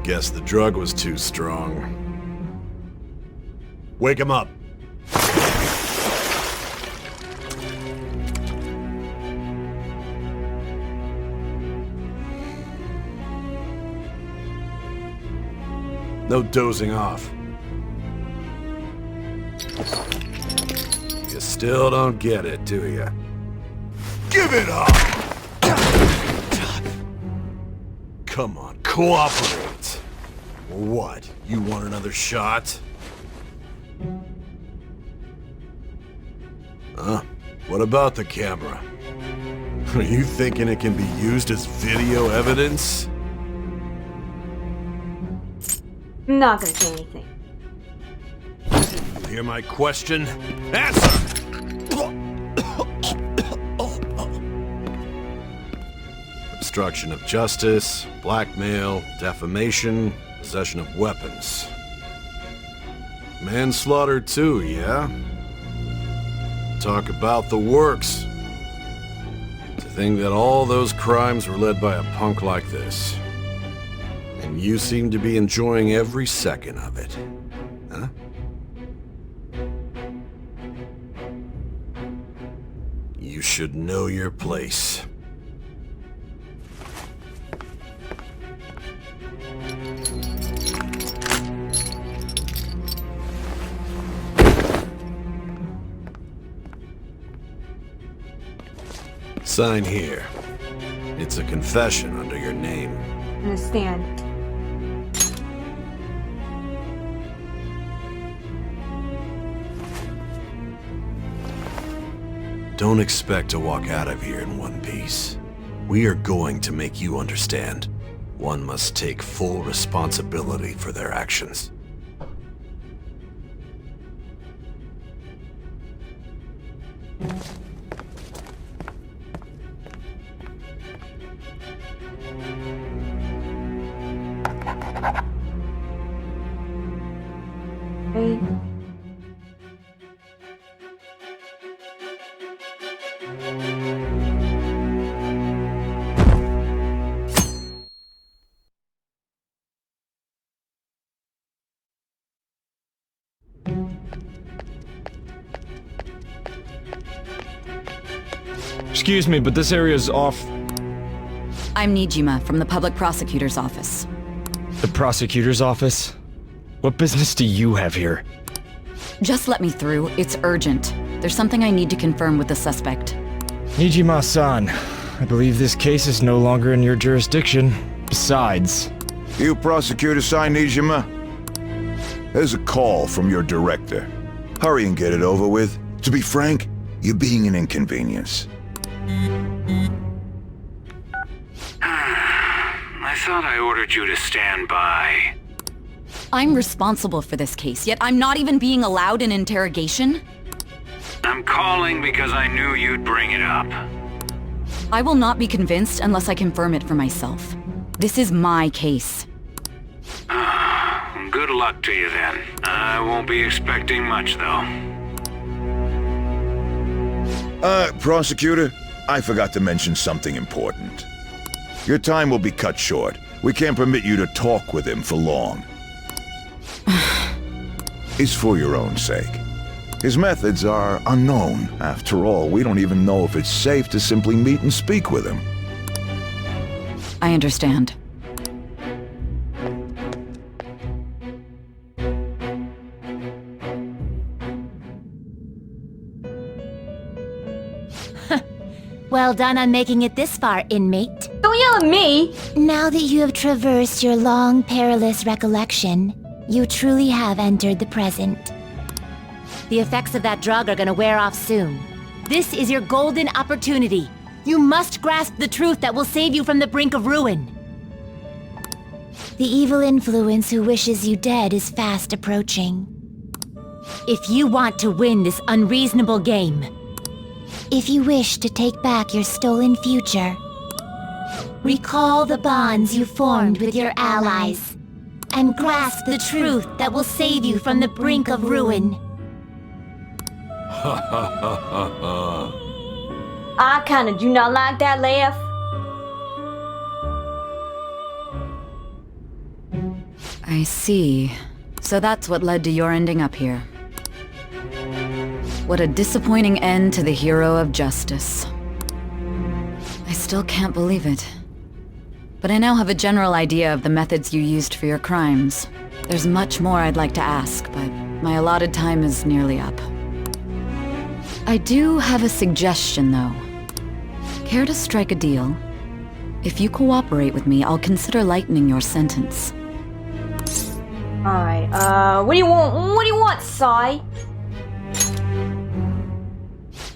Guess the drug was too strong. Wake him up. No dozing off. You still don't get it, do you? Give it up! Come on, cooperate. What? You want another shot? Huh? What about the camera? Are you thinking it can be used as video evidence? I'm not gonna say anything. You hear my question? Answer! Obstruction of justice, blackmail, defamation, possession of weapons. Manslaughter too, yeah? Talk about the works. To think that all those crimes were led by a punk like this. And you seem to be enjoying every second of it. Huh? You should know your place. Sign here. It's a confession under your name. Understand. Don't expect to walk out of here in one piece. We are going to make you understand. One must take full responsibility for their actions. Hey. Excuse me, but this area's off. I'm Nijima from the Public Prosecutor's Office. The prosecutor's office? What business do you have here? Just let me through. It's urgent. There's something I need to confirm with the suspect. Nijima-san, I believe this case is no longer in your jurisdiction. Besides... You prosecutor Sae Nijima? There's a call from your director. Hurry and get it over with. To be frank, you're being an inconvenience. I thought I ordered you to stand by. I'm responsible for this case, yet I'm not even being allowed an interrogation? I'm calling because I knew you'd bring it up. I will not be convinced unless I confirm it for myself. This is my case. Good luck to you then. I won't be expecting much, though. Prosecutor, I forgot to mention something important. Your time will be cut short. We can't permit you to talk with him for long. It's for your own sake. His methods are unknown. After all, we don't even know if it's safe to simply meet and speak with him. I understand. Well done on making it this far, inmate. Don't yell at me! Now that you have traversed your long, perilous recollection, you truly have entered the present. The effects of that drug are gonna wear off soon. This is your golden opportunity. You must grasp the truth that will save you from the brink of ruin. The evil influence who wishes you dead is fast approaching. If you want to win this unreasonable game, if you wish to take back your stolen future, recall the bonds you formed with your allies, and grasp the truth that will save you from the brink of ruin. Ha ha ha ha ha. I kinda do not like that laugh. I see. So that's what led to your ending up here. What a disappointing end to the hero of justice. I still can't believe it. But I now have a general idea of the methods you used for your crimes. There's much more I'd like to ask, but my allotted time is nearly up. I do have a suggestion, though. Care to strike a deal? If you cooperate with me, I'll consider lightening your sentence. Alright, what do you want? What do you want, Sae?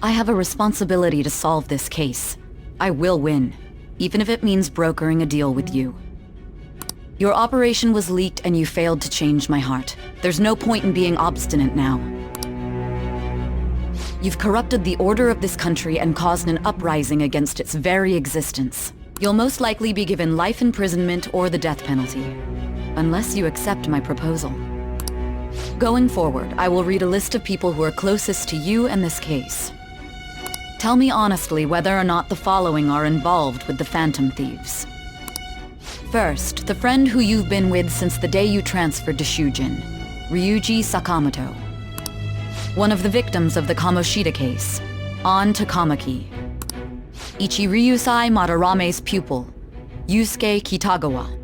I have a responsibility to solve this case. I will win, even if it means brokering a deal with you. Your operation was leaked and you failed to change my heart. There's no point in being obstinate now. You've corrupted the order of this country and caused an uprising against its very existence. You'll most likely be given life imprisonment or the death penalty, unless you accept my proposal. Going forward, I will read a list of people who are closest to you and this case. Tell me honestly whether or not the following are involved with the Phantom Thieves. First, the friend who you've been with since the day you transferred to Shujin, Ryuji Sakamoto. One of the victims of the Kamoshida case, An Takamaki. Ichiryusai Madarame's pupil, Yusuke Kitagawa.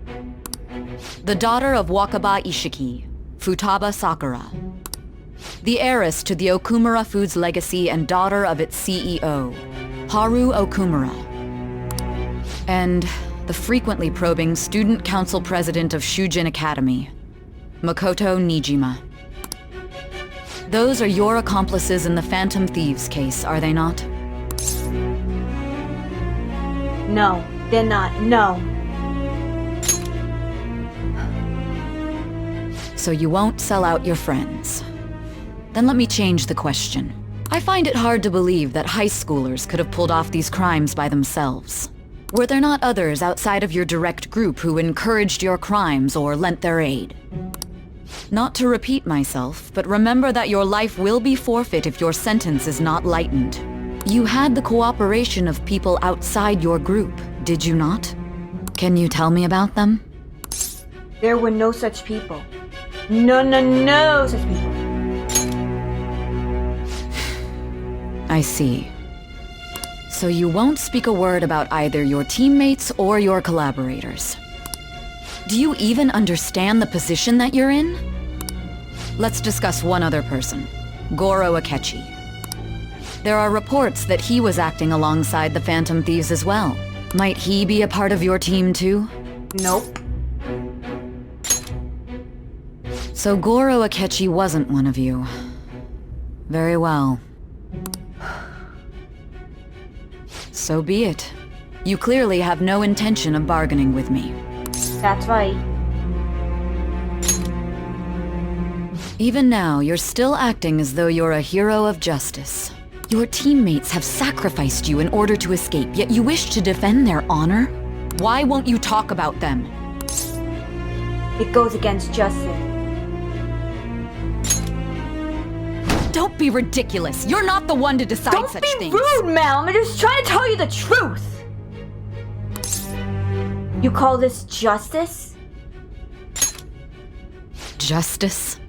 The daughter of Wakaba Ishiki, Futaba Sakura. The heiress to the Okumura Foods legacy and daughter of its CEO, Haru Okumura. And the frequently probing student council president of Shujin Academy, Makoto Nijima. Those are your accomplices in the Phantom Thieves case, are they not? No, they're not. No. So you won't sell out your friends. Then let me change the question. I find it hard to believe that high schoolers could have pulled off these crimes by themselves. Were there not others outside of your direct group who encouraged your crimes or lent their aid? Not to repeat myself, but remember that your life will be forfeit if your sentence is not lightened. You had the cooperation of people outside your group, did you not? Can you tell me about them? There were no such people. No such people. I see. So you won't speak a word about either your teammates or your collaborators. Do you even understand the position that you're in? Let's discuss one other person, Goro Akechi. There are reports that he was acting alongside the Phantom Thieves as well. Might he be a part of your team too? Nope. So Goro Akechi wasn't one of you. Very well. So be it. You clearly have no intention of bargaining with me. That's right. Even now, you're still acting as though you're a hero of justice. Your teammates have sacrificed you in order to escape, yet you wish to defend their honor? Why won't you talk about them? It goes against justice. Don't be ridiculous. You're not the one to decide Don't such be things. rude, Mel. I'm just trying to tell you the truth. You call this justice? Justice?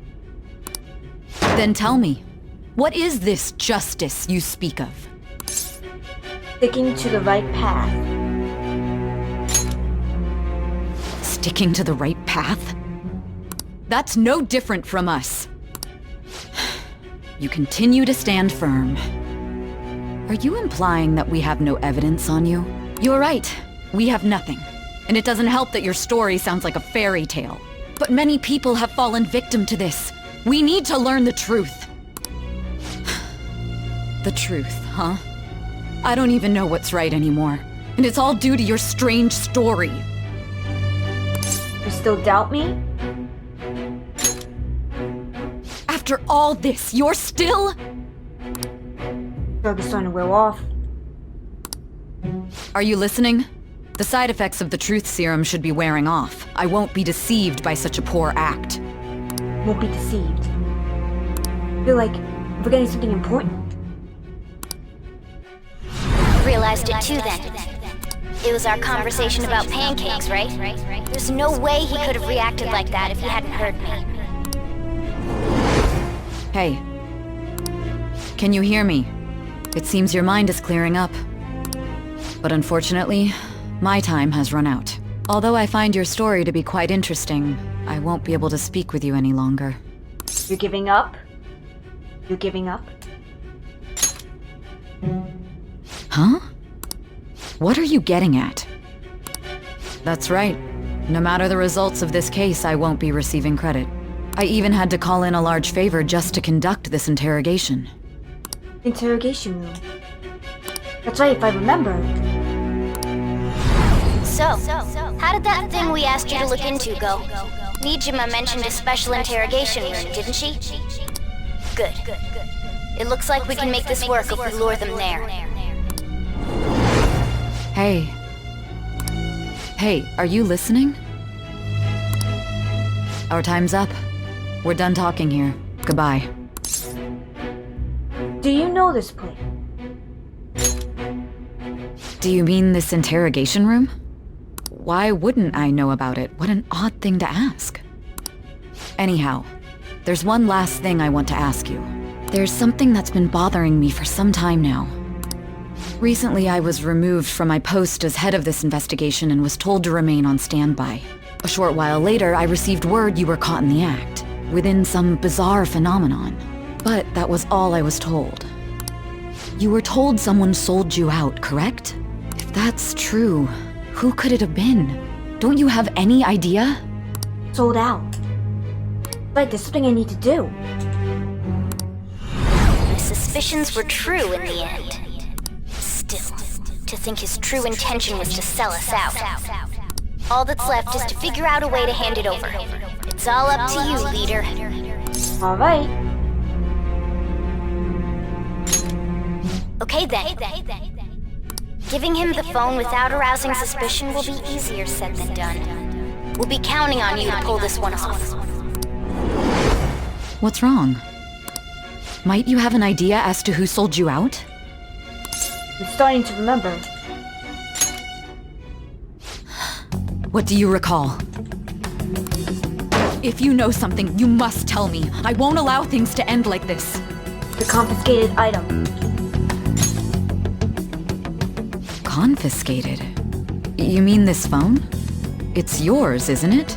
Then tell me, what is this justice you speak of? Sticking to the right path. Sticking to the right path? That's no different from us. You continue to stand firm. Are you implying that we have no evidence on you? You're right. We have nothing. And it doesn't help that your story sounds like a fairy tale. But many people have fallen victim to this. We need to learn the truth. The truth, huh? I don't even know what's right anymore. And it's all due to your strange story. You still doubt me? After all this, you're still... Drug is starting to wear off. Are you listening? The side effects of the truth serum should be wearing off. I won't be deceived by such a poor act. Won't be deceived. I feel like I'm forgetting something important. Realized it too then. It was our conversation about pancakes, right? There's no way he could have reacted like that if he hadn't heard me. Hey. Can you hear me? It seems your mind is clearing up. But unfortunately, my time has run out. Although I find your story to be quite interesting, I won't be able to speak with you any longer. You're giving up? You're giving up? Huh? What are you getting at? That's right. No matter the results of this case, I won't be receiving credit. I even had to call in a large favor just to conduct this interrogation. Interrogation room. That's right, if I remember. So, how did that thing we asked you to look into go? Nijima mentioned a special interrogation room, didn't she? Good. It looks like we can make this work if we lure them there. Hey. Hey, are you listening? Our time's up. We're done talking here. Goodbye. Do you know this place? Do you mean this interrogation room? Why wouldn't I know about it? What an odd thing to ask. Anyhow, there's one last thing I want to ask you. There's something that's been bothering me for some time now. Recently, I was removed from my post as head of this investigation and was told to remain on standby. A short while later, I received word you were caught in the act, within some bizarre phenomenon. But that was all I was told. You were told someone sold you out, correct? If that's true, who could it have been? Don't you have any idea? Sold out. But there's something I need to do. My suspicions were true in the end. Still, to think his true intention was to sell us out. All that's left is to figure out a way to hand it over. It's all up to you, leader. Alright. Okay then. Giving him the phone without arousing suspicion will be easier said than done. We'll be counting on you to pull this one off. What's wrong? Might you have an idea as to who sold you out? I'm starting to remember. What do you recall? If you know something, you must tell me. I won't allow things to end like this. The confiscated item. Confiscated? You mean this phone? It's yours, isn't it?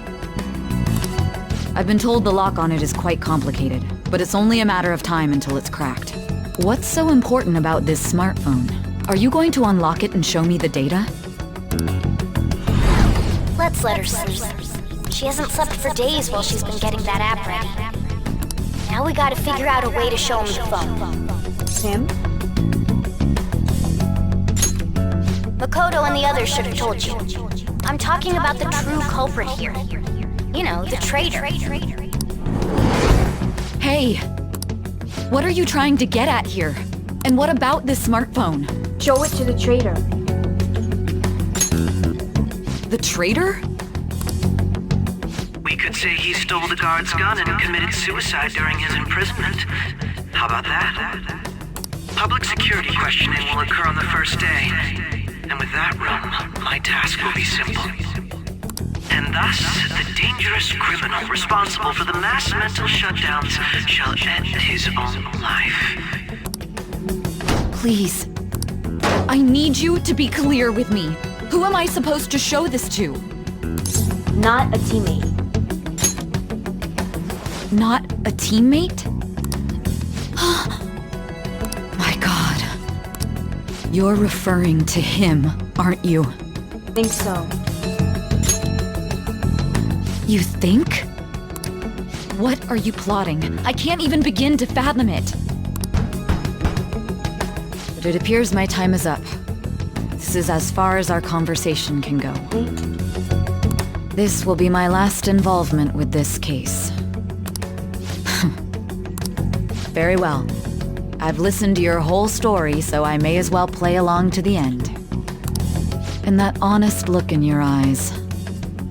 I've been told the lock on it is quite complicated, but it's only a matter of time until it's cracked. What's so important about this smartphone? Are you going to unlock it and show me the data? Let's let her sleep. She hasn't slept for days while she's been getting that app ready. Now we gotta figure out a way to show him the phone. Him? Makoto and the others should have told you. I'm talking about the true culprit here. You know, the traitor. Hey! What are you trying to get at here? And what about this smartphone? Show it to the traitor. The traitor? We could say he stole the guard's gun and committed suicide during his imprisonment. How about that? Public security questioning will occur on the first day. And with that run, my task will be simple. And thus, the dangerous criminal responsible for the mass mental shutdowns shall end his own life. Please. I need you to be clear with me. Who am I supposed to show this to? Not a teammate. Not a teammate? My God. You're referring to him, aren't you? Think so. You think? What are you plotting? I can't even begin to fathom it. But it appears my time is up. This is as far as our conversation can go. This will be my last involvement with this case. Very well. I've listened to your whole story, so I may as well play along to the end. And that honest look in your eyes.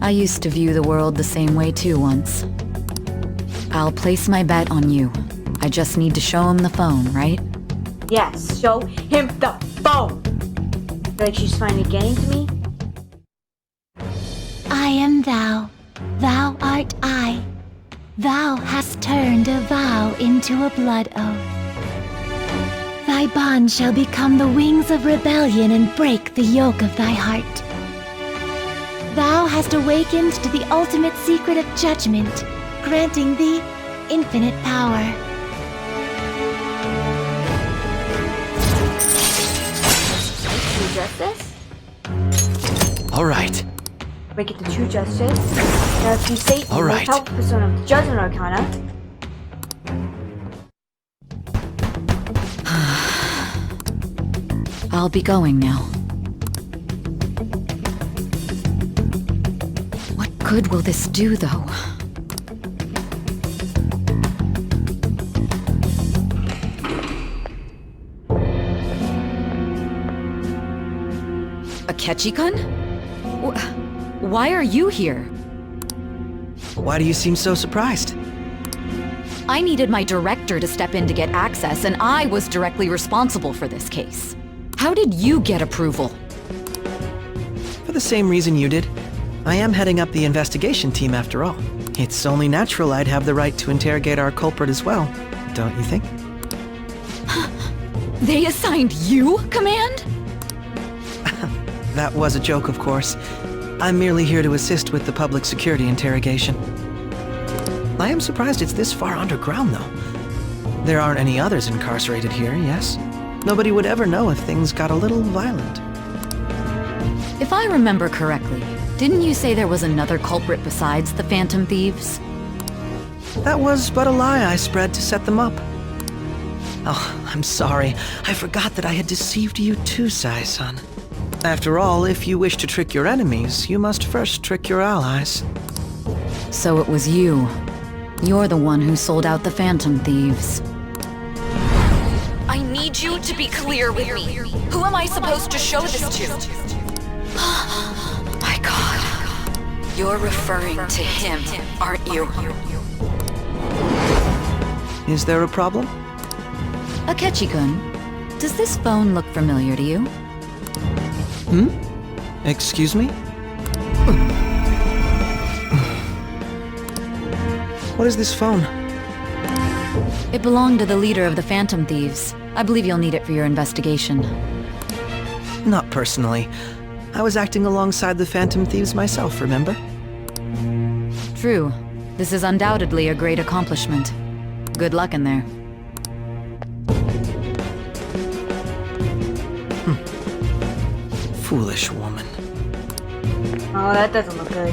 I used to view the world the same way too once. I'll place my bet on you. I just need to show him the phone, right? Yes, show him the phone! Feel like she's finally getting to me? am thou, thou art I. Thou hast turned a vow into a blood oath. Thy bond shall become the wings of rebellion and break the yoke of thy heart. Thou hast awakened to the ultimate secret of judgment, granting thee infinite power. True justice? All right. Break it to true justice. Now if you say All right. help persona of the Judgment Arcana. I'll be going now. What good will this do, though? Akechi-kun? Why are you here? Why do you seem so surprised? I needed my director to step in to get access, and I was directly responsible for this case. How did you get approval? For the same reason you did. I am heading up the investigation team after all. It's only natural I'd have the right to interrogate our culprit as well, don't you think? They assigned you command? That was a joke, of course. I'm merely here to assist with the public security interrogation. I am surprised it's this far underground, though. There aren't any others incarcerated here, yes? Nobody would ever know if things got a little violent. If I remember correctly, didn't you say there was another culprit besides the Phantom Thieves? That was but a lie I spread to set them up. Oh, I'm sorry. I forgot that I had deceived you too, Sae-san. After all, if you wish to trick your enemies, you must first trick your allies. So it was you. You're the one who sold out the Phantom Thieves. I need you to be clear with me. Who am I supposed to show this to? My God. You're referring to him, aren't you? Is there a problem? Akechi-kun, does this phone look familiar to you? Excuse me? What is this phone? It belonged to the leader of the Phantom Thieves. I believe you'll need it for your investigation. Not personally. I was acting alongside the Phantom Thieves myself, remember? True. This is undoubtedly a great accomplishment. Good luck in there. Foolish woman. Oh, that doesn't look good.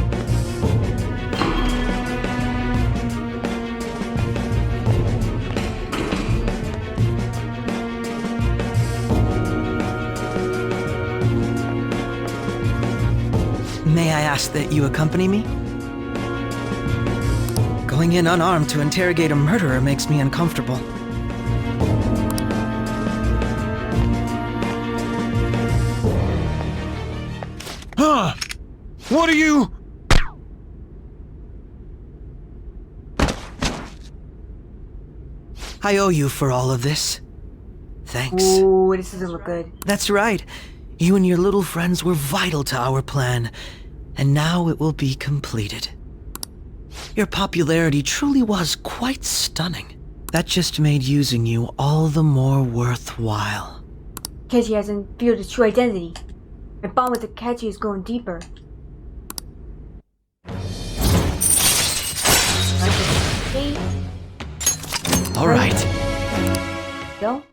May I ask that you accompany me? Going in unarmed to interrogate a murderer makes me uncomfortable. Huh? What are you... I owe you for all of this. Thanks. Ooh, this doesn't look good. That's right. You and your little friends were vital to our plan, and now it will be completed. Your popularity truly was quite stunning. That just made using you all the more worthwhile. Akechi hasn't revealed his true identity. My bond with Akechi is going deeper. All right. Go.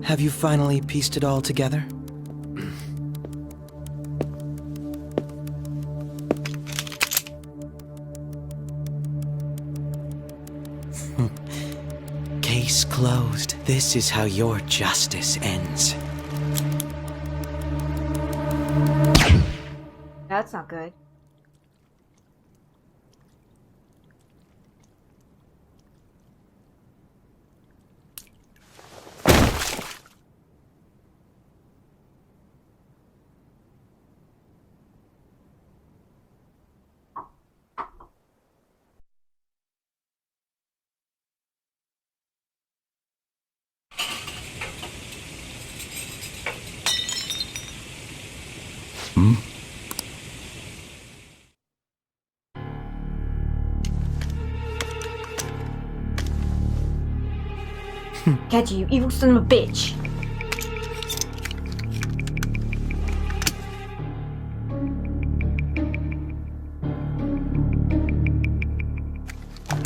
Have you finally pieced it all together? Case closed. This is how your justice ends. That's not good. Akechi, you evil son of a bitch.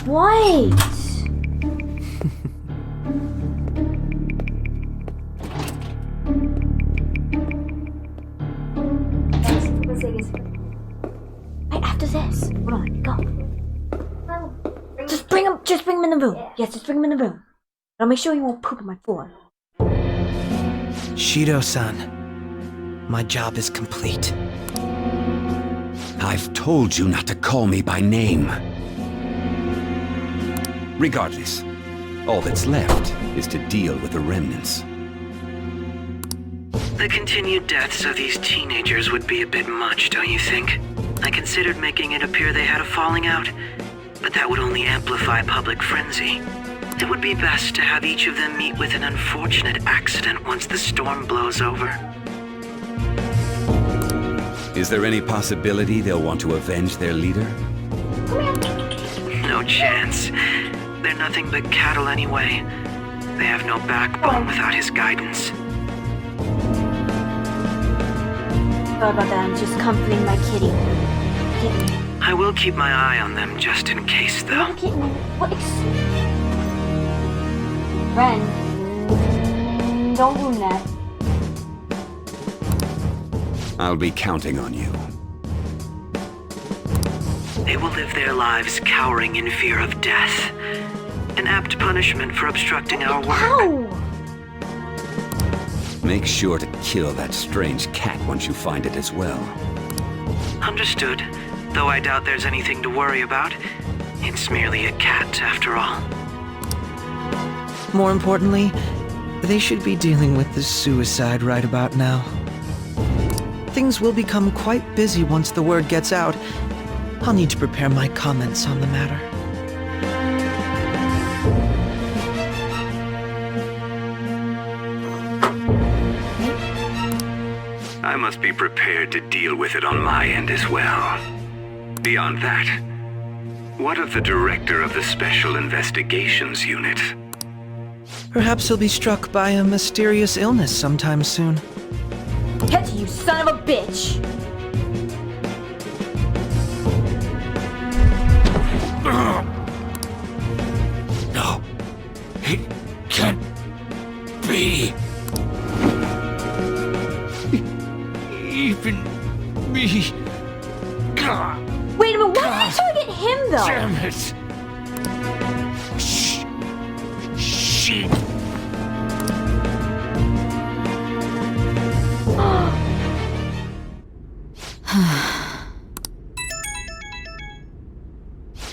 What? Right after this. Hold on, go. Just bring him in the room. Yes, just bring him in the room. I'll make sure he won't poop on my floor. Shido-san, my job is complete. I've told you not to call me by name. Regardless, all that's left is to deal with the remnants. The continued deaths of these teenagers would be a bit much, don't you think? I considered making it appear they had a falling out, but that would only amplify public frenzy. It would be best to have each of them meet with an unfortunate accident once the storm blows over. Is there any possibility they'll want to avenge their leader? No chance. They're nothing but cattle anyway. They have no backbone without his guidance. Sorry about that, I'm just comforting my kitty. I will keep my eye on them just in case, though. What? Ren, don't ruin that. I'll be counting on you. They will live their lives cowering in fear of death. An apt punishment for obstructing our work. Ow! Make sure to kill that strange cat once you find it as well. Understood. Though I doubt there's anything to worry about. It's merely a cat, after all. More importantly, they should be dealing with the suicide right about now. Things will become quite busy once the word gets out. I'll need to prepare my comments on the matter. I must be prepared to deal with it on my end as well. Beyond that, what of the director of the Special Investigations Unit? Perhaps he'll be struck by a mysterious illness sometime soon. Akechi, you son of a bitch! No, it can't be. Even me. Wait a minute, why did you target him though? Damn it! Shit!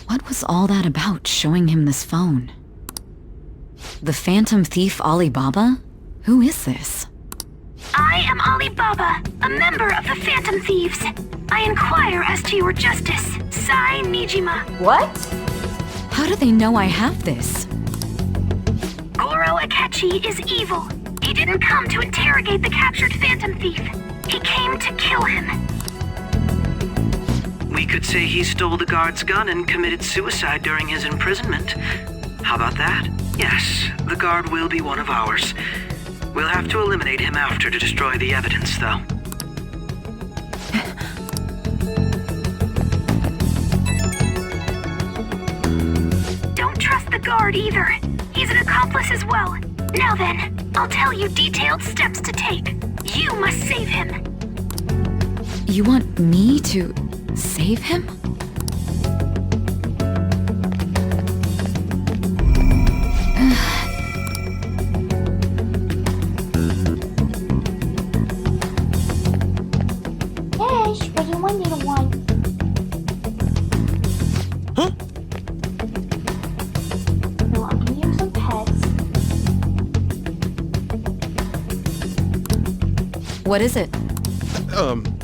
What was all that about, showing him this phone? The Phantom Thief Alibaba? Who is this? I am Alibaba, a member of the Phantom Thieves. I inquire as to your justice, Sae Nijima. What? How do they know I have this? Goro Akechi is evil. He didn't come to interrogate the captured Phantom Thief. He came to kill him. We could say he stole the guard's gun and committed suicide during his imprisonment. How about that? Yes, the guard will be one of ours. We'll have to eliminate him after to destroy the evidence, though. Don't trust the guard either. He's an accomplice as well. Now then, I'll tell you detailed steps to take. You must save him. You want me to save him? Yes, but you want little one. Huh? No, I'm giving you some pets. What is it?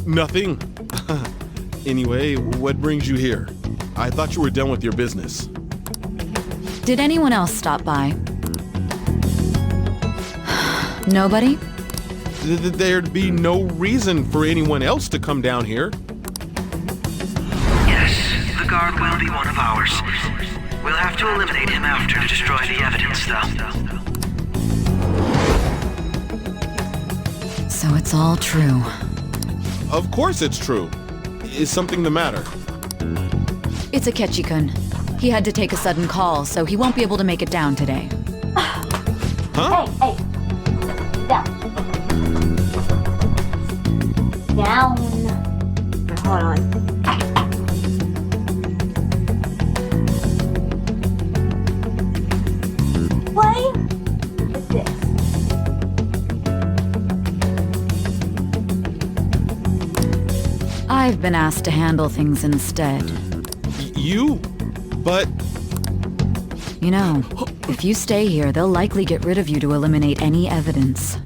Nothing. Anyway, what brings you here? I thought you were done with your business. Did anyone else stop by? Nobody? there'd be no reason for anyone else to come down here. Yes, the guard will be one of ours. We'll have to eliminate him after to destroy the evidence, though. So it's all true. Of course it's true. Is something the matter? It's Akechi-kun. He had to take a sudden call, so he won't be able to make it down today. Huh? Hey, down. Down. Hold on. What is this? I've been asked to handle things instead. You? But... You know, if you stay here, they'll likely get rid of you to eliminate any evidence.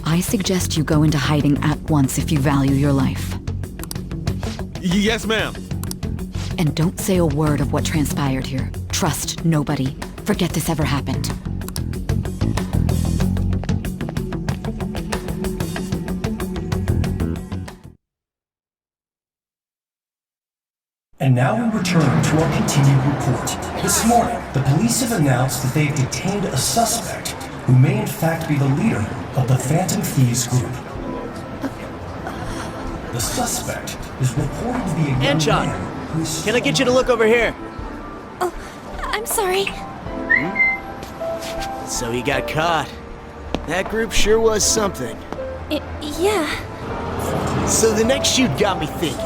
I suggest you go into hiding at once if you value your life. Yes, ma'am. And don't say a word of what transpired here. Trust nobody. Forget this ever happened. And now we return to our continued report. This morning, the police have announced that they've detained a suspect who may in fact be the leader of the Phantom Thieves group. The suspect is reported to be a young man who's... Can I get you to look over here? Oh, I'm sorry. So he got caught. That group sure was something. Yeah. So the next shoot got me thinking.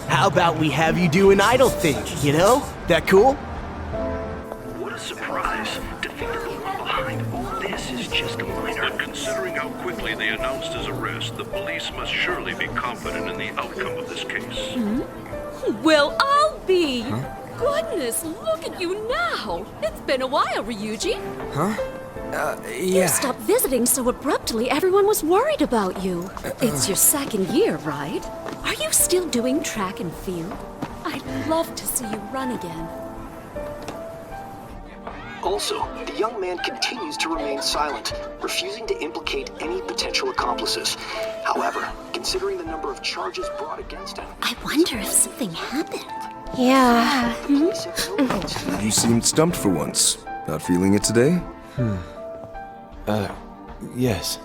How about we have you do an idol thing, you know? That cool? What a surprise. To think that the one behind all this is just a minor. But considering how quickly they announced his arrest, the police must surely be confident in the outcome of this case. Well, I'll be. Goodness, look at you now. It's been a while, Ryuji. Huh? You stopped visiting so abruptly, everyone was worried about you. It's your second year, right? Are you still doing track and field? I'd love to see you run again. Also, the young man continues to remain silent, refusing to implicate any potential accomplices. However, considering the number of charges brought against him... I wonder if something happened. Yeah. You seemed stumped for once. Not feeling it today? Yes.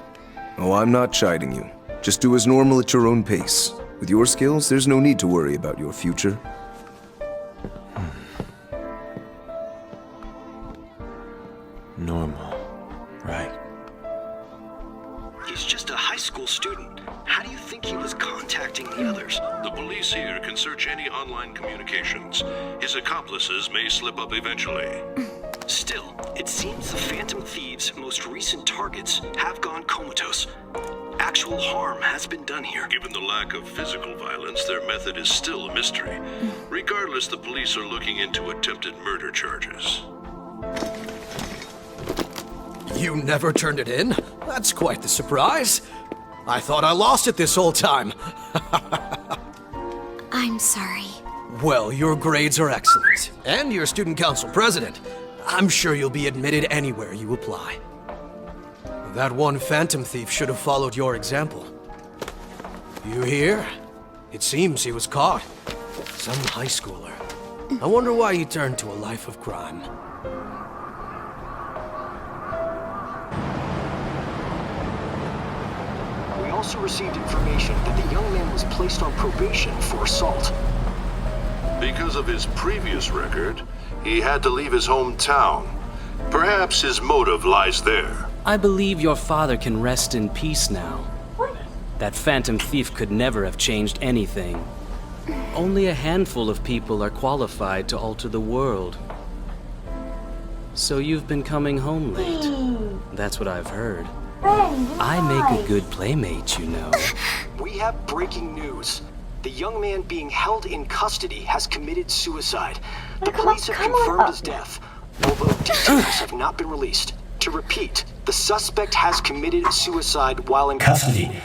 Oh, I'm not chiding you. Just do as normal at your own pace. With your skills, there's no need to worry about your future. Normal. Right. He's just a high school student. How do you think he was contacting the others? The police here can search any online communications. His accomplices may slip up eventually. Still, it seems the Phantom Thieves' most recent targets have gone comatose. Actual harm has been done here. Given the lack of physical violence, their method is still a mystery. Regardless, the police are looking into attempted murder charges. You never turned it in? That's quite the surprise. I thought I lost it this whole time. I'm sorry. Well, your grades are excellent, and you're student council president. I'm sure you'll be admitted anywhere you apply. That one Phantom Thief should have followed your example. You hear? It seems he was caught. Some high schooler. I wonder why he turned to a life of crime. We also received information that the young man was placed on probation for assault. Because of his previous record, he had to leave his hometown. Perhaps his motive lies there. I believe your father can rest in peace now. That Phantom Thief could never have changed anything. Only a handful of people are qualified to alter the world. So you've been coming home late. That's what I've heard. I make a good playmate, you know. We have breaking news. The young man being held in custody has committed suicide. The police have confirmed his death, although details have not been released. To repeat, the suspect has committed suicide while in custody.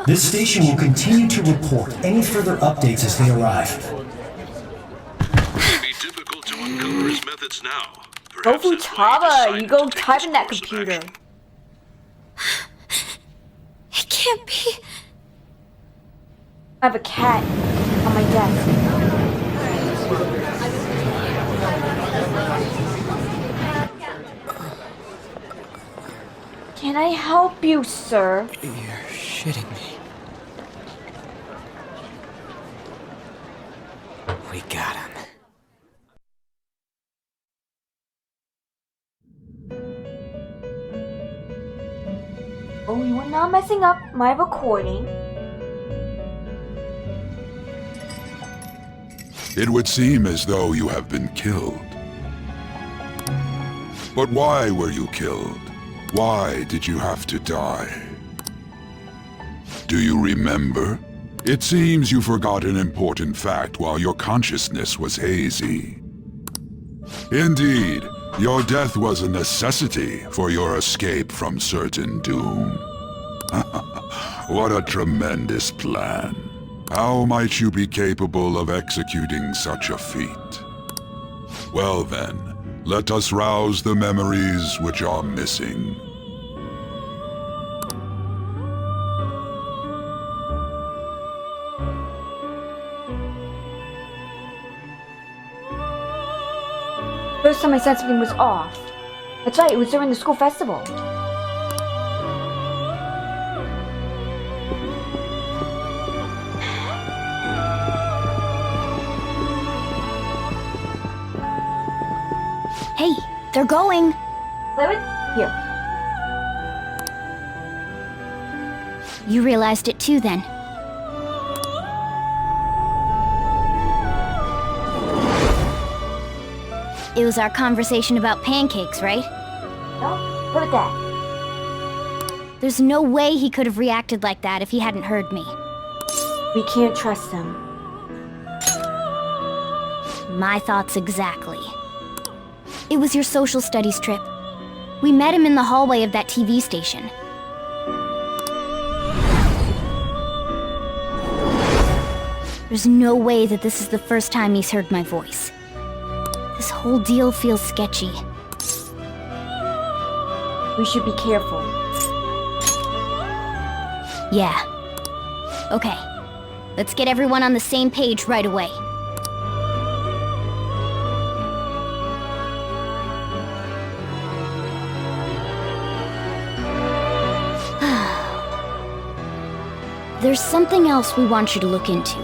This station will continue to report any further updates as they arrive. It may be difficult to uncover his methods now. Go Futaba, you go type in that computer. can't be. I have a cat on my desk. Can I help you, sir? You're shitting me. We got him. Oh, you are not messing up my recording. It would seem as though you have been killed. But why were you killed? Why did you have to die? Do you remember? It seems you forgot an important fact while your consciousness was hazy. Indeed, your death was a necessity for your escape from certain doom. What a tremendous plan. How might you be capable of executing such a feat? Well then, let us rouse the memories which are missing. First time I said something was off. That's right, it was during the school festival. Hey, they're going. Fluid? Here. You realized it too, then. It was our conversation about pancakes, right? No, look at that. There's no way he could have reacted like that if he hadn't heard me. We can't trust him. My thoughts exactly. It was your social studies trip. We met him in the hallway of that TV station. There's no way that this is the first time he's heard my voice. This whole deal feels sketchy. We should be careful. Yeah. Okay. Let's get everyone on the same page right away. There's something else we want you to look into.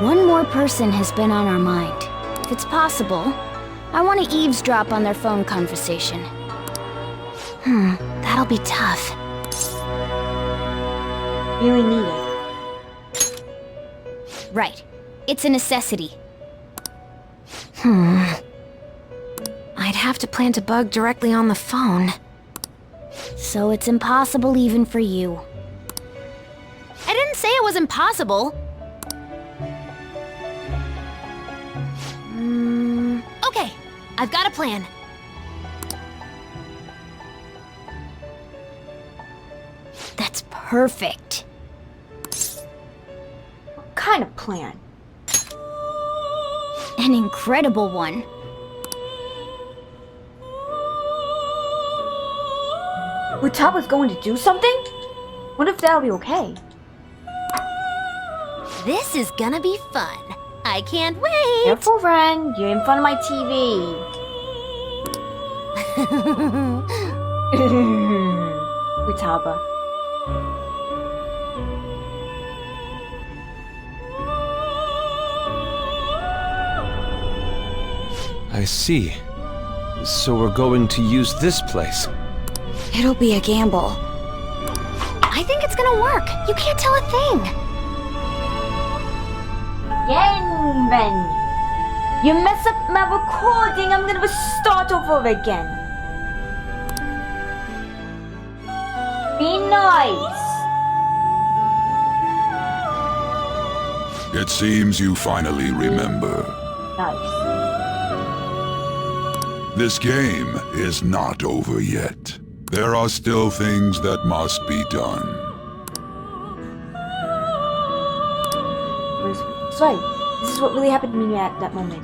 One more person has been on our mind. If it's possible, I want to eavesdrop on their phone conversation. That'll be tough. Really need it. Right. It's a necessity. I'd have to plant a bug directly on the phone. So it's impossible even for you. I didn't say it was impossible. Okay, I've got a plan. That's perfect. What kind of plan? An incredible one. Utaba's going to do something? What if that'll be okay? This is gonna be fun. I can't wait! Careful, Ren. You're in front of my TV. Utaba. I see. So we're going to use this place. It'll be a gamble. I think it's gonna work. You can't tell a thing. Yen, Ren. You mess up my recording, I'm gonna start over again. Be nice. It seems you finally remember. Nice. This game is not over yet. There are still things that must be done. That's right. This is what really happened to me at that moment.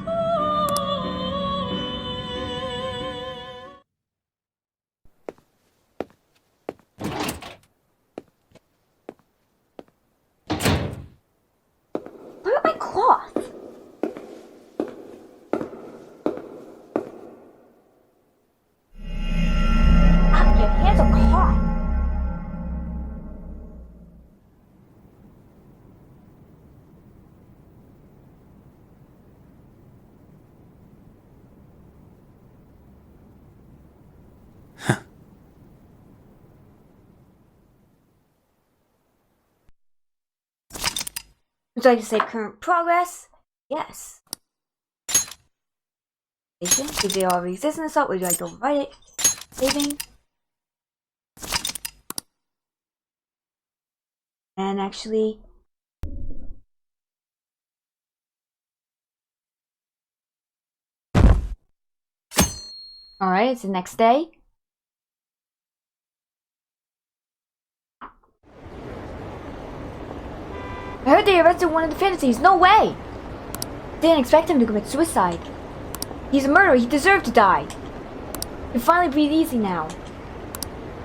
Would you like to say current progress? Yes. Did they already exist in the salt? Would you like to overwrite it? Saving. And actually... Alright, it's the next day. I heard they arrested one of the Phantom Thieves. No way! Didn't expect him to commit suicide. He's a murderer. He deserved to die. He can finally breathe easy now.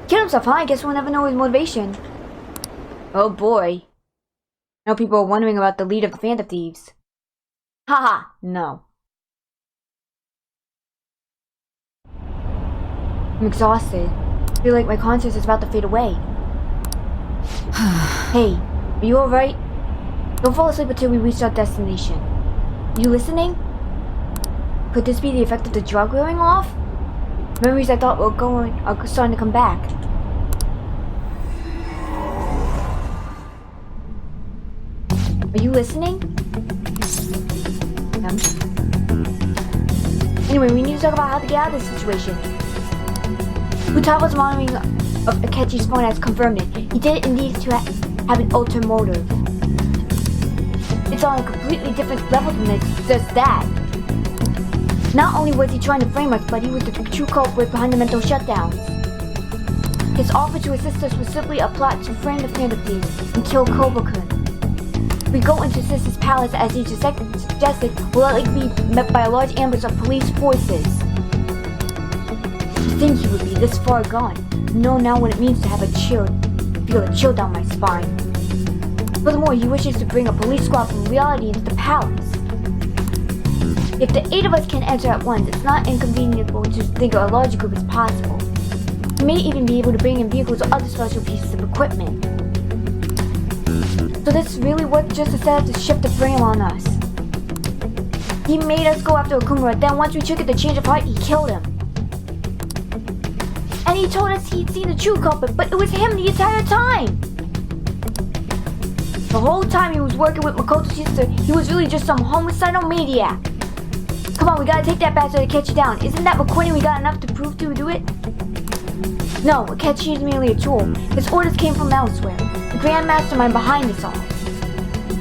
Killed himself, huh? I guess we'll never know his motivation. Oh boy. Now people are wondering about the lead of the Phantom Thieves. Haha, no. I'm exhausted. I feel like my conscience is about to fade away. Hey, are you alright? Don't fall asleep until we reach our destination. You listening? Could this be the effect of the drug wearing off? Memories I thought were going are starting to come back. Are you listening? Anyway, we need to talk about how to get out of this situation. Futaga's monitoring of Akechi's phone has confirmed it. He did indeed to have an ulterior motive. It's on a completely different level than just that. Not only was he trying to frame us, but he was the true culprit behind the mental shutdowns. His offer to assist us was simply a plot to frame the Phantom Thieves and kill Kobra-kun. If we go into Sister's palace as he suggested, we'll likely be met by a large ambush of police forces. To think he would be this far gone. Know now what it means to have feel a chill down my spine. Furthermore, he wishes to bring a police squad from reality into the palace. If the 8 of us can enter at once, it's not inconvenientable to think a larger group is possible. He may even be able to bring in vehicles or other special pieces of equipment. So this really was just a setup to shift the blame on us. He made us go after Okumura, then once we triggered the change of heart, he killed him. And he told us he'd seen the true culprit, but it was him the entire time! The whole time he was working with Makoto's sister, he was really just some homicidal maniac. Come on, we gotta take that bastard to Akechi down. Isn't that recording we got enough to prove to do it? No, Akechi is merely a tool. His orders came from elsewhere. The grand mastermind behind this all.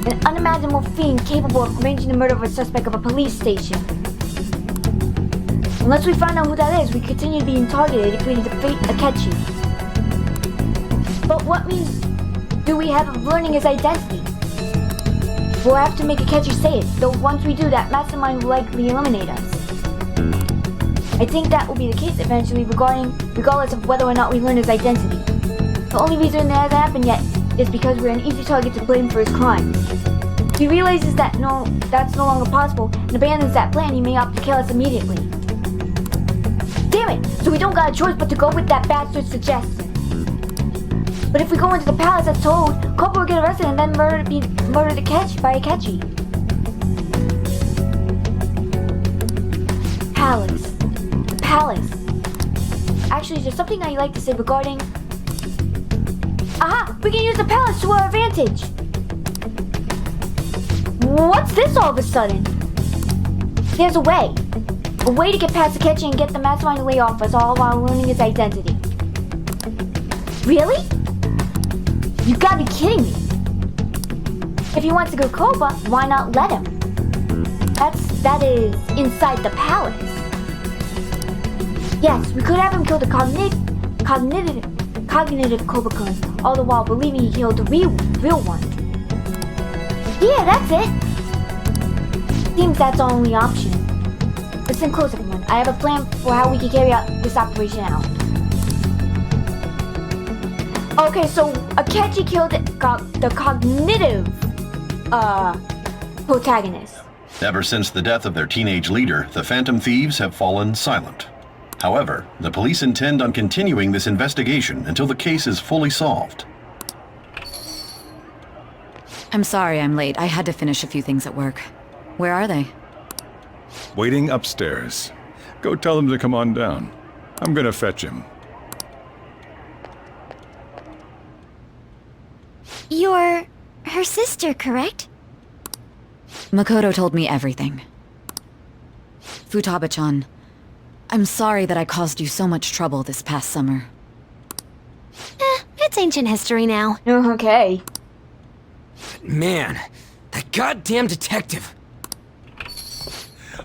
An unimaginable fiend capable of arranging the murder of a suspect of a police station. Unless we find out who that is, we continue being targeted if we defeat Akechi. But what means do we have of learning his identity? We'll have to make Akechi say it, though once we do that, Mastermind will likely eliminate us. I think that will be the case eventually, regardless of whether or not we learn his identity. The only reason that hasn't happened yet is because we're an easy target to blame for his crimes. If he realizes that that's no longer possible and abandons that plan, he may opt to kill us immediately. Damn it! So we don't got a choice but to go with that bastard's suggestion. But if we go into the palace as told, Cobra will get arrested and then murdered by Akechi. Palace. The palace. Actually, there's something I'd like to say regarding... Aha! We can use the palace to our advantage! What's this all of a sudden? There's a way. A way to get past Akechi and get the mastermind to lay off us all while learning his identity. Really? You gotta be kidding me. If he wants to go Koba, why not let him? That is inside the palace. Yes, we could have him kill the cognitive Koba-kun, all the while believing he killed the real one. Yeah, that's it. Seems that's our only option. Listen close, everyone. I have a plan for how we can carry out this operation out. Okay, so Akechi killed the cognitive protagonist. Ever since the death of their teenage leader, the Phantom Thieves have fallen silent. However, the police intend on continuing this investigation until the case is fully solved. I'm sorry I'm late. I had to finish a few things at work. Where are they? Waiting upstairs. Go tell them to come on down. I'm gonna fetch him. You're her sister, correct? Makoto told me everything. Futaba-chan, I'm sorry that I caused you so much trouble this past summer. It's ancient history now. Okay. Man, that goddamn detective.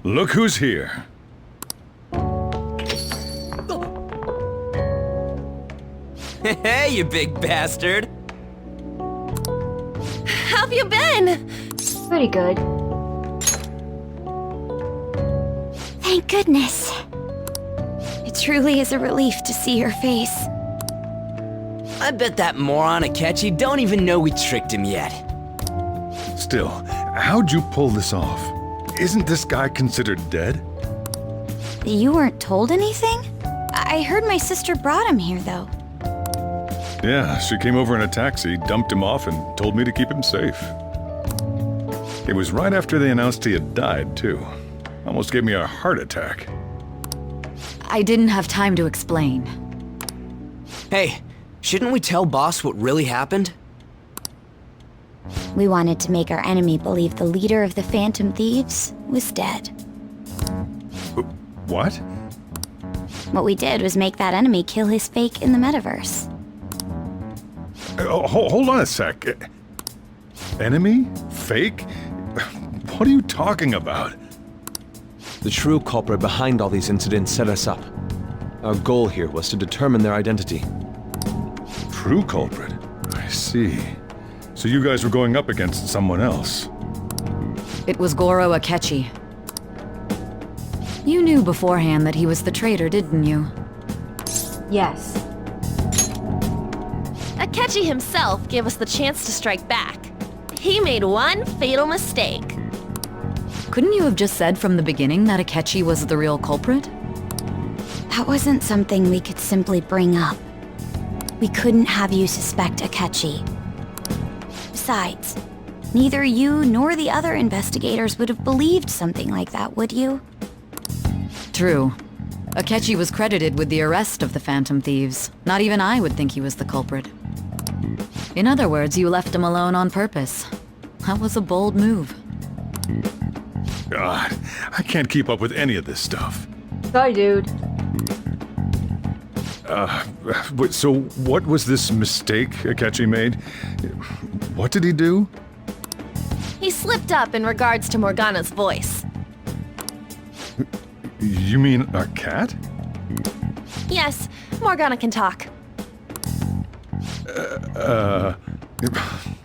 Look who's here. Hey, you big bastard. How've you been? Pretty good. Thank goodness. It truly is a relief to see your face. I bet that moron Akechi don't even know we tricked him yet. Still, how'd you pull this off? Isn't this guy considered dead? You weren't told anything? I heard my sister brought him here, though. Yeah, she came over in a taxi, dumped him off, and told me to keep him safe. It was right after they announced he had died, too. Almost gave me a heart attack. I didn't have time to explain. Hey, shouldn't we tell boss what really happened? We wanted to make our enemy believe the leader of the Phantom Thieves was dead. What? What we did was make that enemy kill his fake in the metaverse. Hold on a sec. Enemy? Fake? What are you talking about? The true culprit behind all these incidents set us up. Our goal here was to determine their identity. True culprit? I see. So you guys were going up against someone else. It was Goro Akechi. You knew beforehand that he was the traitor, didn't you? Yes. Akechi himself gave us the chance to strike back. He made one fatal mistake. Couldn't you have just said from the beginning that Akechi was the real culprit? That wasn't something we could simply bring up. We couldn't have you suspect Akechi. Besides, neither you nor the other investigators would have believed something like that, would you? True. Akechi was credited with the arrest of the Phantom Thieves. Not even I would think he was the culprit. In other words, you left him alone on purpose. That was a bold move. God, I can't keep up with any of this stuff. Sorry, dude. So what was this mistake Akechi made? What did he do? He slipped up in regards to Morgana's voice. You mean a cat? Yes, Morgana can talk.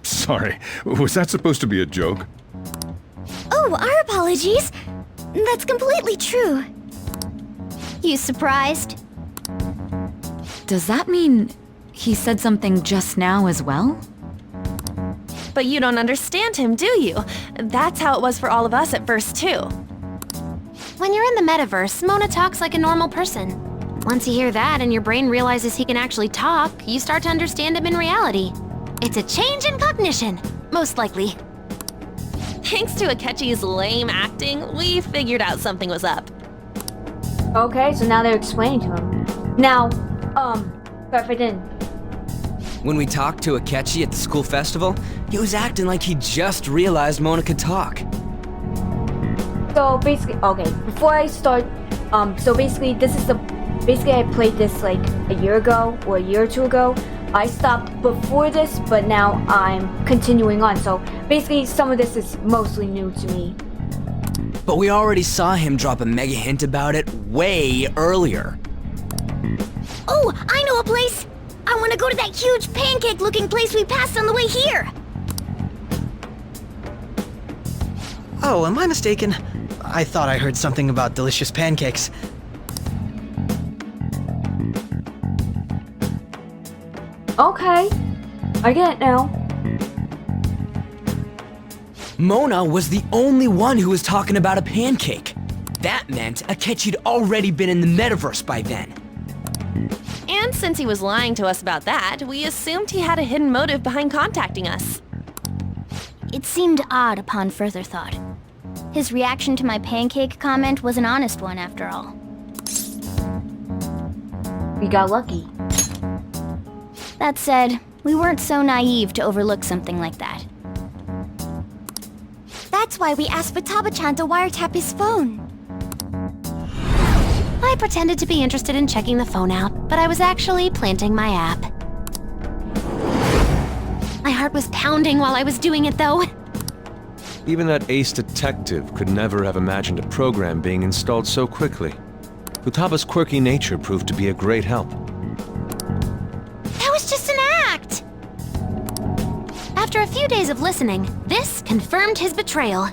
Sorry. Was that supposed to be a joke? Oh, our apologies. That's completely true. You surprised? Does that mean he said something just now as well? But you don't understand him, do you? That's how it was for all of us at first, too. When you're in the metaverse, Mona talks like a normal person. Once you hear that and your brain realizes he can actually talk, you start to understand him in reality. It's a change in cognition, most likely. Thanks to Akechi's lame acting, we figured out something was up. Okay, so now they're explaining to him. Now, sorry if I didn't. When we talked to Akechi at the school festival, he was acting like he just realized Mona could talk. So basically, okay, before I start, so basically I played this like a year ago or a year or two ago. I stopped before this, but now I'm continuing on. So basically some of this is mostly new to me. But we already saw him drop a mega hint about it way earlier. Oh, I know a place! I want to go to that huge pancake-looking place we passed on the way here! Oh, am I mistaken? I thought I heard something about delicious pancakes. Okay, I get it now. Mona was the only one who was talking about a pancake. That meant Akechi'd already been in the metaverse by then. And since he was lying to us about that, we assumed he had a hidden motive behind contacting us. It seemed odd upon further thought. His reaction to my pancake comment was an honest one, after all. We got lucky. That said, we weren't so naive to overlook something like that. That's why we asked Futaba-chan to wiretap his phone. I pretended to be interested in checking the phone out, but I was actually planting my app. My heart was pounding while I was doing it, though. Even that ace detective could never have imagined a program being installed so quickly. Futaba's quirky nature proved to be a great help. That was just an act! After a few days of listening, this confirmed his betrayal.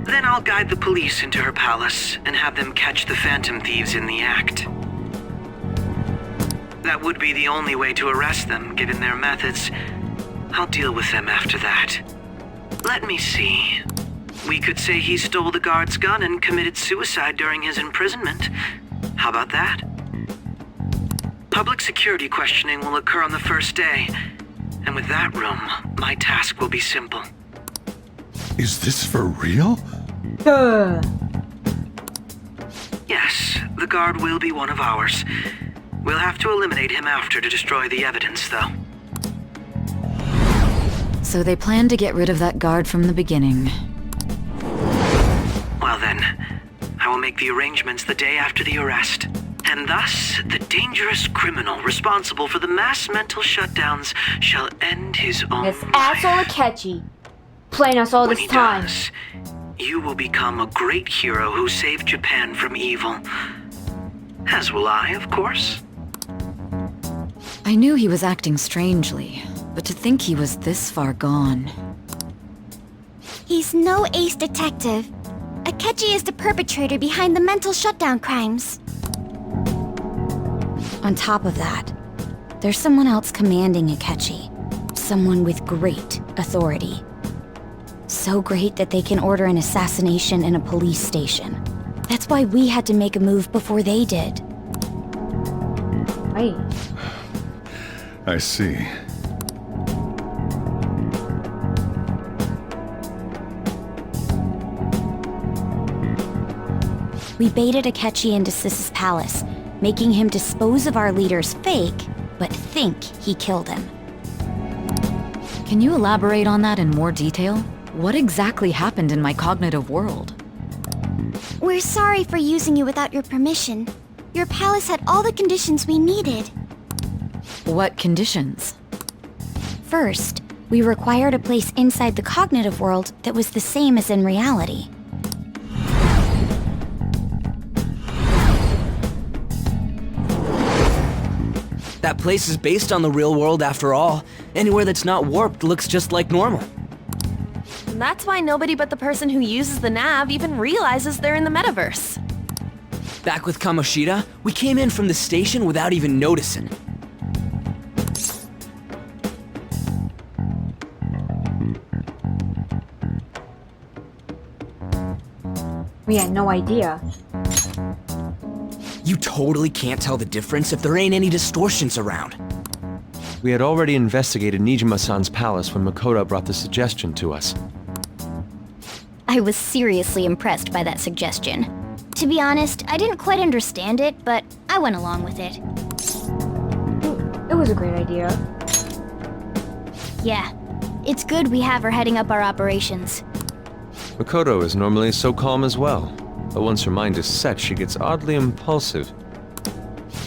Then I'll guide the police into her palace and have them catch the Phantom Thieves in the act. That would be the only way to arrest them, given their methods. I'll deal with them after that. Let me see. We could say he stole the guard's gun and committed suicide during his imprisonment. How about that? Public security questioning will occur on the first day. And with that room, my task will be simple. Is this for real? Yes, the guard will be one of ours. We'll have to eliminate him after to destroy the evidence, though. So they planned to get rid of that guard from the beginning. Well then, I will make the arrangements the day after the arrest. And thus, the dangerous criminal responsible for the mass mental shutdowns shall end his own This asshole Akechi, playing us all this time. Does, you will become a great hero who saved Japan from evil. As will I, of course. I knew he was acting strangely, but to think he was this far gone. He's no ace detective. Akechi is the perpetrator behind the mental shutdown crimes. On top of that, there's someone else commanding Akechi. Someone with great authority. So great that they can order an assassination in a police station. That's why we had to make a move before they did. Right. I see. We baited Akechi into Sis's palace, making him dispose of our leader's fake, but think he killed him. Can you elaborate on that in more detail? What exactly happened in my cognitive world? We're sorry for using you without your permission. Your palace had all the conditions we needed. What conditions? First, we required a place inside the cognitive world that was the same as in reality. That place is based on the real world after all. Anywhere that's not warped looks just like normal. That's why nobody but the person who uses the nav even realizes they're in the metaverse. Back with Kamoshida, we came in from the station without even noticing. We had no idea. You totally can't tell the difference if there ain't any distortions around. We had already investigated Nijima-san's palace when Makoto brought the suggestion to us. I was seriously impressed by that suggestion. To be honest, I didn't quite understand it, but I went along with it. It was a great idea. Yeah, it's good we have her heading up our operations. Makoto is normally so calm as well, but once her mind is set, she gets oddly impulsive.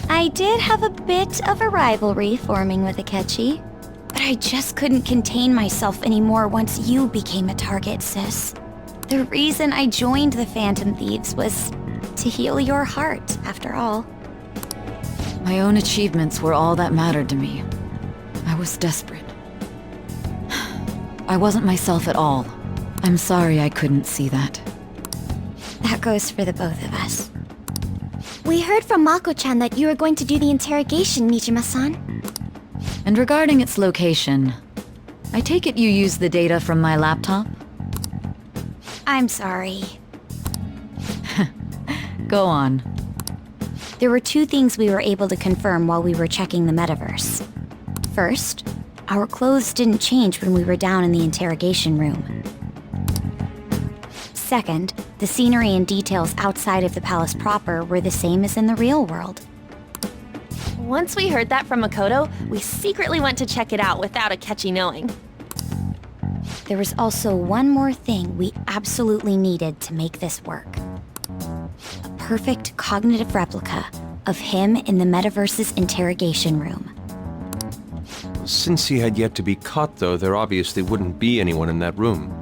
I did have a bit of a rivalry forming with Akechi, but I just couldn't contain myself anymore once you became a target, sis. The reason I joined the Phantom Thieves was to heal your heart, after all. My own achievements were all that mattered to me. I was desperate. I wasn't myself at all. I'm sorry I couldn't see that. That goes for the both of us. We heard from Mako-chan that you were going to do the interrogation, Nijima-san. And regarding its location, I take it you used the data from my laptop? I'm sorry. Go on. There were two things we were able to confirm while we were checking the metaverse. First, our clothes didn't change when we were down in the interrogation room. Second, the scenery and details outside of the palace proper were the same as in the real world. Once we heard that from Makoto, we secretly went to check it out without Akechi knowing. there was also one more thing we absolutely needed to make this work. A perfect cognitive replica of him in the metaverse's interrogation room. Since he had yet to be caught, though, there obviously wouldn't be anyone in that room.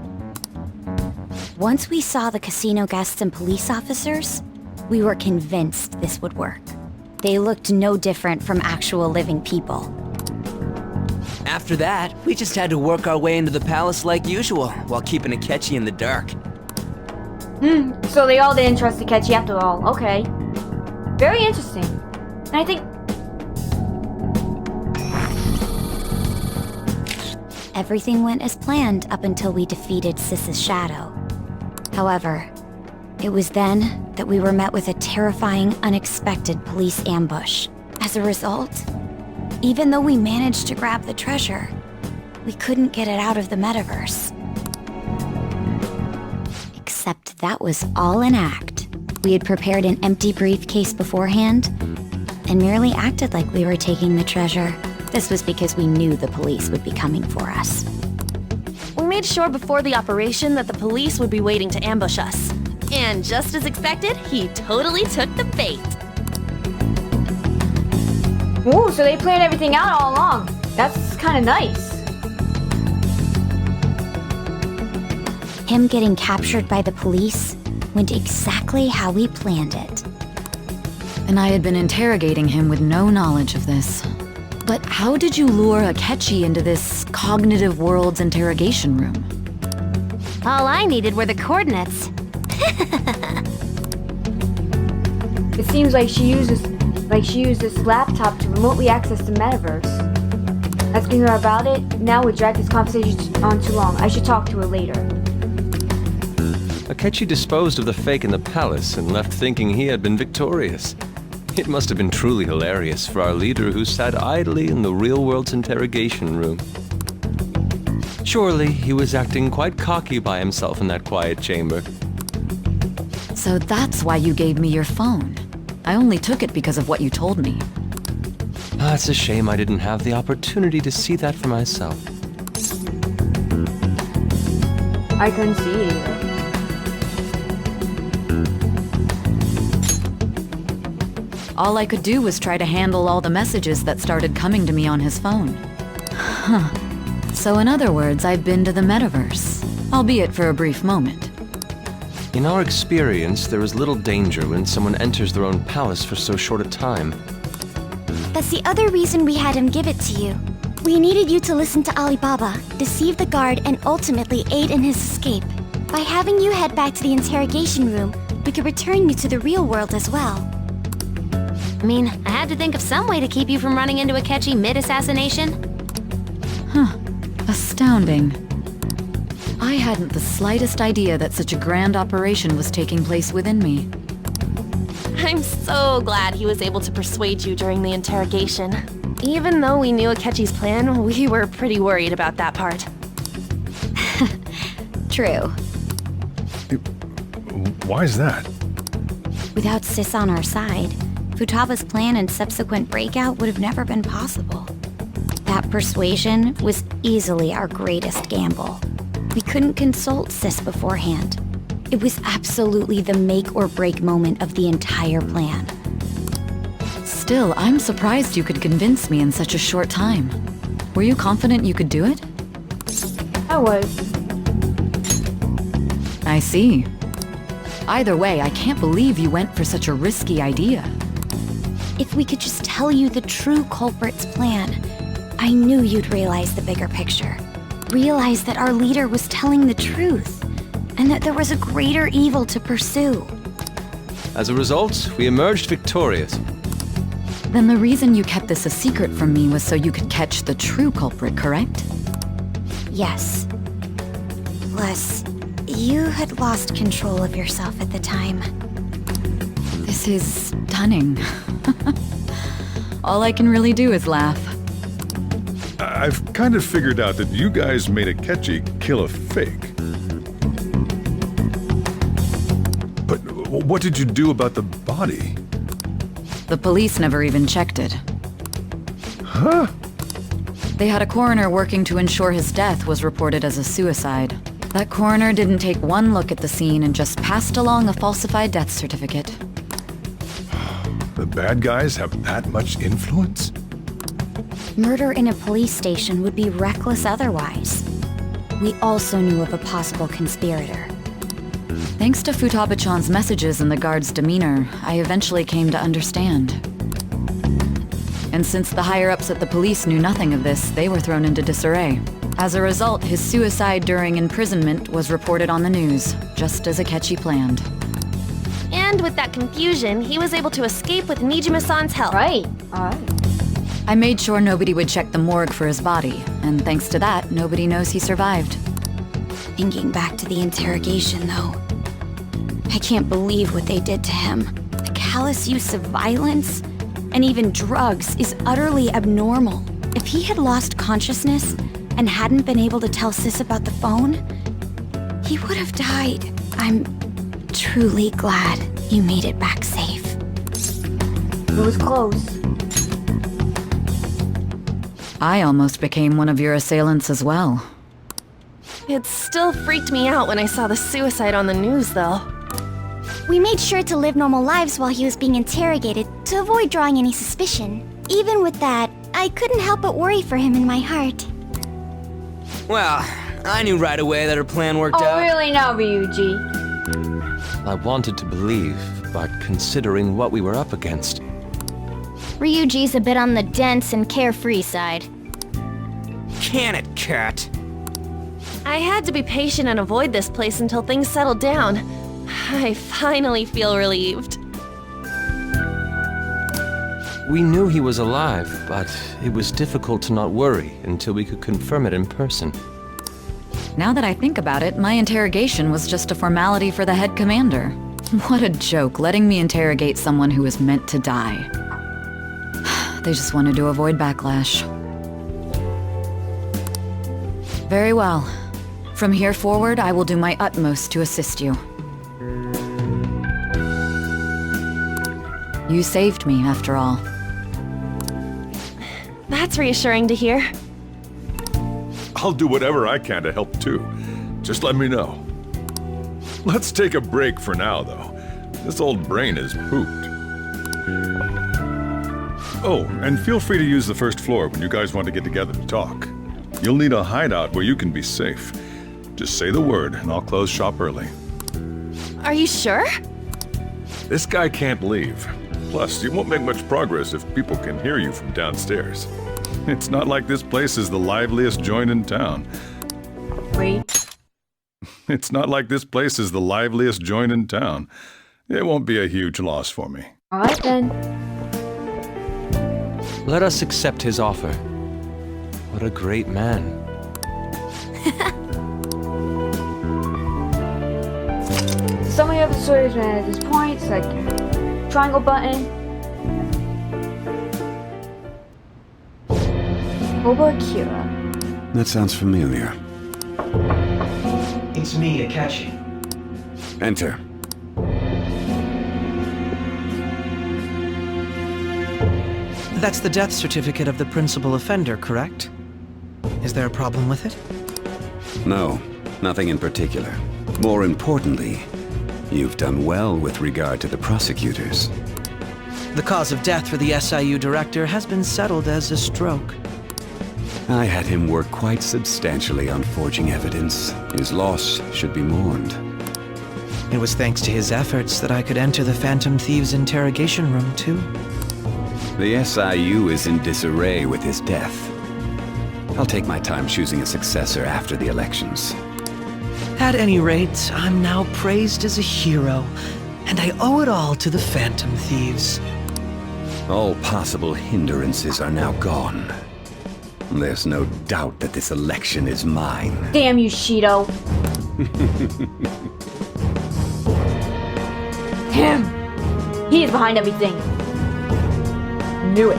Once we saw the casino guests and police officers, we were convinced this would work. They looked no different from actual living people. After that, we just had to work our way into the palace like usual, while keeping Akechi in the dark. So they all didn't trust Akechi after all. Okay. Very interesting. And I think... Everything went as planned up until we defeated Sis's shadow. However, it was then that we were met with a terrifying, unexpected police ambush. As a result, even though we managed to grab the treasure, we couldn't get it out of the metaverse. Except that was all an act. We had prepared an empty briefcase beforehand and merely acted like we were taking the treasure. This was because we knew the police would be coming for us. We made sure before the operation that the police would be waiting to ambush us. And just as expected, he totally took the bait. Ooh, so they planned everything out all along. That's kind of nice. Him getting captured by the police went exactly how we planned it. And I had been interrogating him with no knowledge of this. But how did you lure Akechi into this cognitive world's interrogation room? All I needed were the coordinates. It seems like she used this laptop to remotely access the metaverse. Asking her about it now would drag this conversation on too long. I should talk to her later. Akechi disposed of the fake in the palace and left thinking he had been victorious. It must have been truly hilarious for our leader who sat idly in the real world's interrogation room. Surely he was acting quite cocky by himself in that quiet chamber. So that's why you gave me your phone. I only took it because of what you told me. It's a shame I didn't have the opportunity to see that for myself. I couldn't see it either. All I could do was try to handle all the messages that started coming to me on his phone. Huh. So in other words, I've been to the metaverse, albeit for a brief moment. In our experience, there is little danger when someone enters their own palace for so short a time. That's the other reason we had him give it to you. We needed you to listen to Alibaba, deceive the guard, and ultimately aid in his escape. By having you head back to the interrogation room, we could return you to the real world as well. I mean, I had to think of some way to keep you from running into Akechi mid-assassination. Huh. Astounding. I hadn't the slightest idea that such a grand operation was taking place within me. I'm so glad he was able to persuade you during the interrogation. Even though we knew Akechi's plan, we were pretty worried about that part. True. Why is that? Without Sis on our side, Futaba's plan and subsequent breakout would have never been possible. That persuasion was easily our greatest gamble. We couldn't consult Sis beforehand. It was absolutely the make or break moment of the entire plan. Still, I'm surprised you could convince me in such a short time. Were you confident you could do it? I was. I see. Either way, I can't believe you went for such a risky idea. If we could just tell you the true culprit's plan, I knew you'd realize the bigger picture. Realize that our leader was telling the truth, and that there was a greater evil to pursue. As a result, we emerged victorious. Then the reason you kept this a secret from me was so you could catch the true culprit, correct? Yes. Plus, you had lost control of yourself at the time. This is stunning. All I can really do is laugh. I've kind of figured out that you guys made Akechi kill a fake. But what did you do about the body? The police never even checked it. Huh? They had a coroner working to ensure his death was reported as a suicide. That coroner didn't take one look at the scene and just passed along a falsified death certificate. The bad guys have that much influence? Murder in a police station would be reckless otherwise. We also knew of a possible conspirator. Thanks to Futaba-chan's messages and the guard's demeanor, I eventually came to understand. And since the higher-ups at the police knew nothing of this, they were thrown into disarray. As a result, his suicide during imprisonment was reported on the news, just as Akechi planned. And with that confusion, he was able to escape with Nijima-san's help. Right, alright. I made sure nobody would check the morgue for his body, and thanks to that, nobody knows he survived. Thinking back to the interrogation, though, I can't believe what they did to him. The callous use of violence, and even drugs, is utterly abnormal. If he had lost consciousness and hadn't been able to tell Sis about the phone, he would have died. I'm truly glad you made it back safe. It was close. I almost became one of your assailants as well. It still freaked me out when I saw the suicide on the news, though. We made sure to live normal lives while he was being interrogated to avoid drawing any suspicion. Even with that, I couldn't help but worry for him in my heart. Well, I knew right away that her plan worked out. Oh, really now, Ryuji? I wanted to believe, but considering what we were up against. Ryuji's a bit on the dense and carefree side. Can it, cat? I had to be patient and avoid this place until things settled down. I finally feel relieved. We knew he was alive, but it was difficult to not worry until we could confirm it in person. Now that I think about it, my interrogation was just a formality for the head commander. What a joke, letting me interrogate someone who was meant to die. They just wanted to avoid backlash. Very well. From here forward, I will do my utmost to assist you. You saved me, after all. That's reassuring to hear. I'll do whatever I can to help too. Just let me know. Let's take a break for now, though. This old brain is pooped. Oh, and feel free to use the first floor when you guys want to get together to talk. You'll need a hideout where you can be safe. Just say the word, and I'll close shop early. Are you sure? This guy can't leave. Plus, you won't make much progress if people can hear you from downstairs. It's not like this place is the liveliest joint in town. Wait. It's not like this place is the liveliest joint in town. It won't be a huge loss for me. Alright then. Let us accept his offer. What a great man. Some of the other stories at this point, it's like triangle button. Boba Kira. That sounds familiar. It's me, Akechi. Enter. That's the death certificate of the principal offender, correct? Is there a problem with it? No, nothing in particular. More importantly, you've done well with regard to the prosecutors. The cause of death for the SIU director has been settled as a stroke. I had him work quite substantially on forging evidence. His loss should be mourned. It was thanks to his efforts that I could enter the Phantom Thieves interrogation room, too. The SIU is in disarray with his death. I'll take my time choosing a successor after the elections. At any rate, I'm now praised as a hero, and I owe it all to the Phantom Thieves. All possible hindrances are now gone. There's no doubt that this election is mine. Damn you, Shido. Him! He's behind everything. Knew it.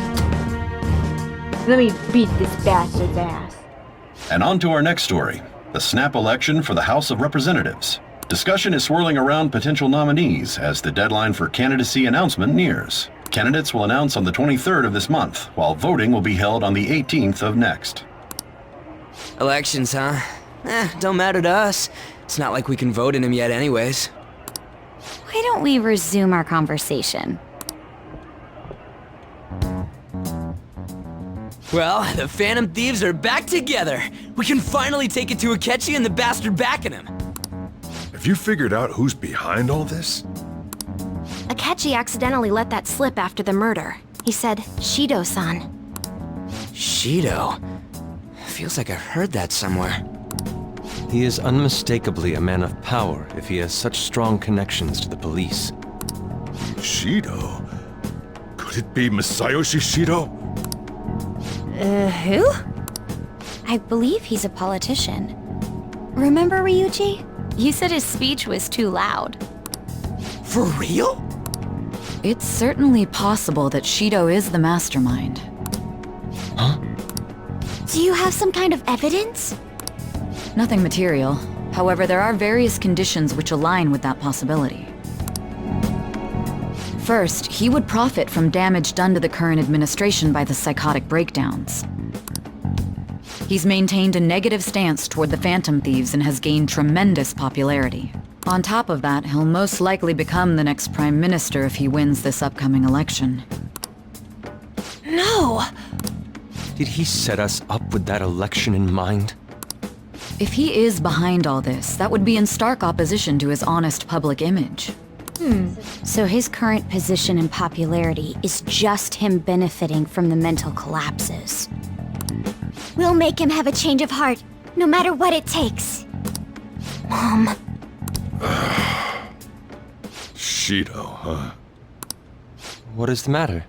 Let me beat this bastard's ass. And on to our next story, the snap election for the House of Representatives. Discussion is swirling around potential nominees as the deadline for candidacy announcement nears. Candidates will announce on the 23rd of this month, while voting will be held on the 18th of next. Elections, huh? Don't matter to us. It's not like we can vote in him yet anyways. Why don't we resume our conversation? Well, the Phantom Thieves are back together. We can finally take it to Akechi and the bastard backing him. Have you figured out who's behind all this? Akechi accidentally let that slip after the murder. He said, Shido-san. Shido? Feels like I've heard that somewhere. He is unmistakably a man of power if he has such strong connections to the police. Shido? Could it be Masayoshi Shido? Who? I believe he's a politician. Remember, Ryuji? You said his speech was too loud. For real? It's certainly possible that Shido is the mastermind. Huh? Do you have some kind of evidence? Nothing material. However, there are various conditions which align with that possibility. First, he would profit from damage done to the current administration by the psychotic breakdowns. He's maintained a negative stance toward the Phantom Thieves and has gained tremendous popularity. On top of that, he'll most likely become the next Prime Minister if he wins this upcoming election. No! Did he set us up with that election in mind? If he is behind all this, that would be in stark opposition to his honest public image. So his current position and popularity is just him benefiting from the mental collapses. We'll make him have a change of heart, no matter what it takes. Mom. Shido, huh? What is the matter?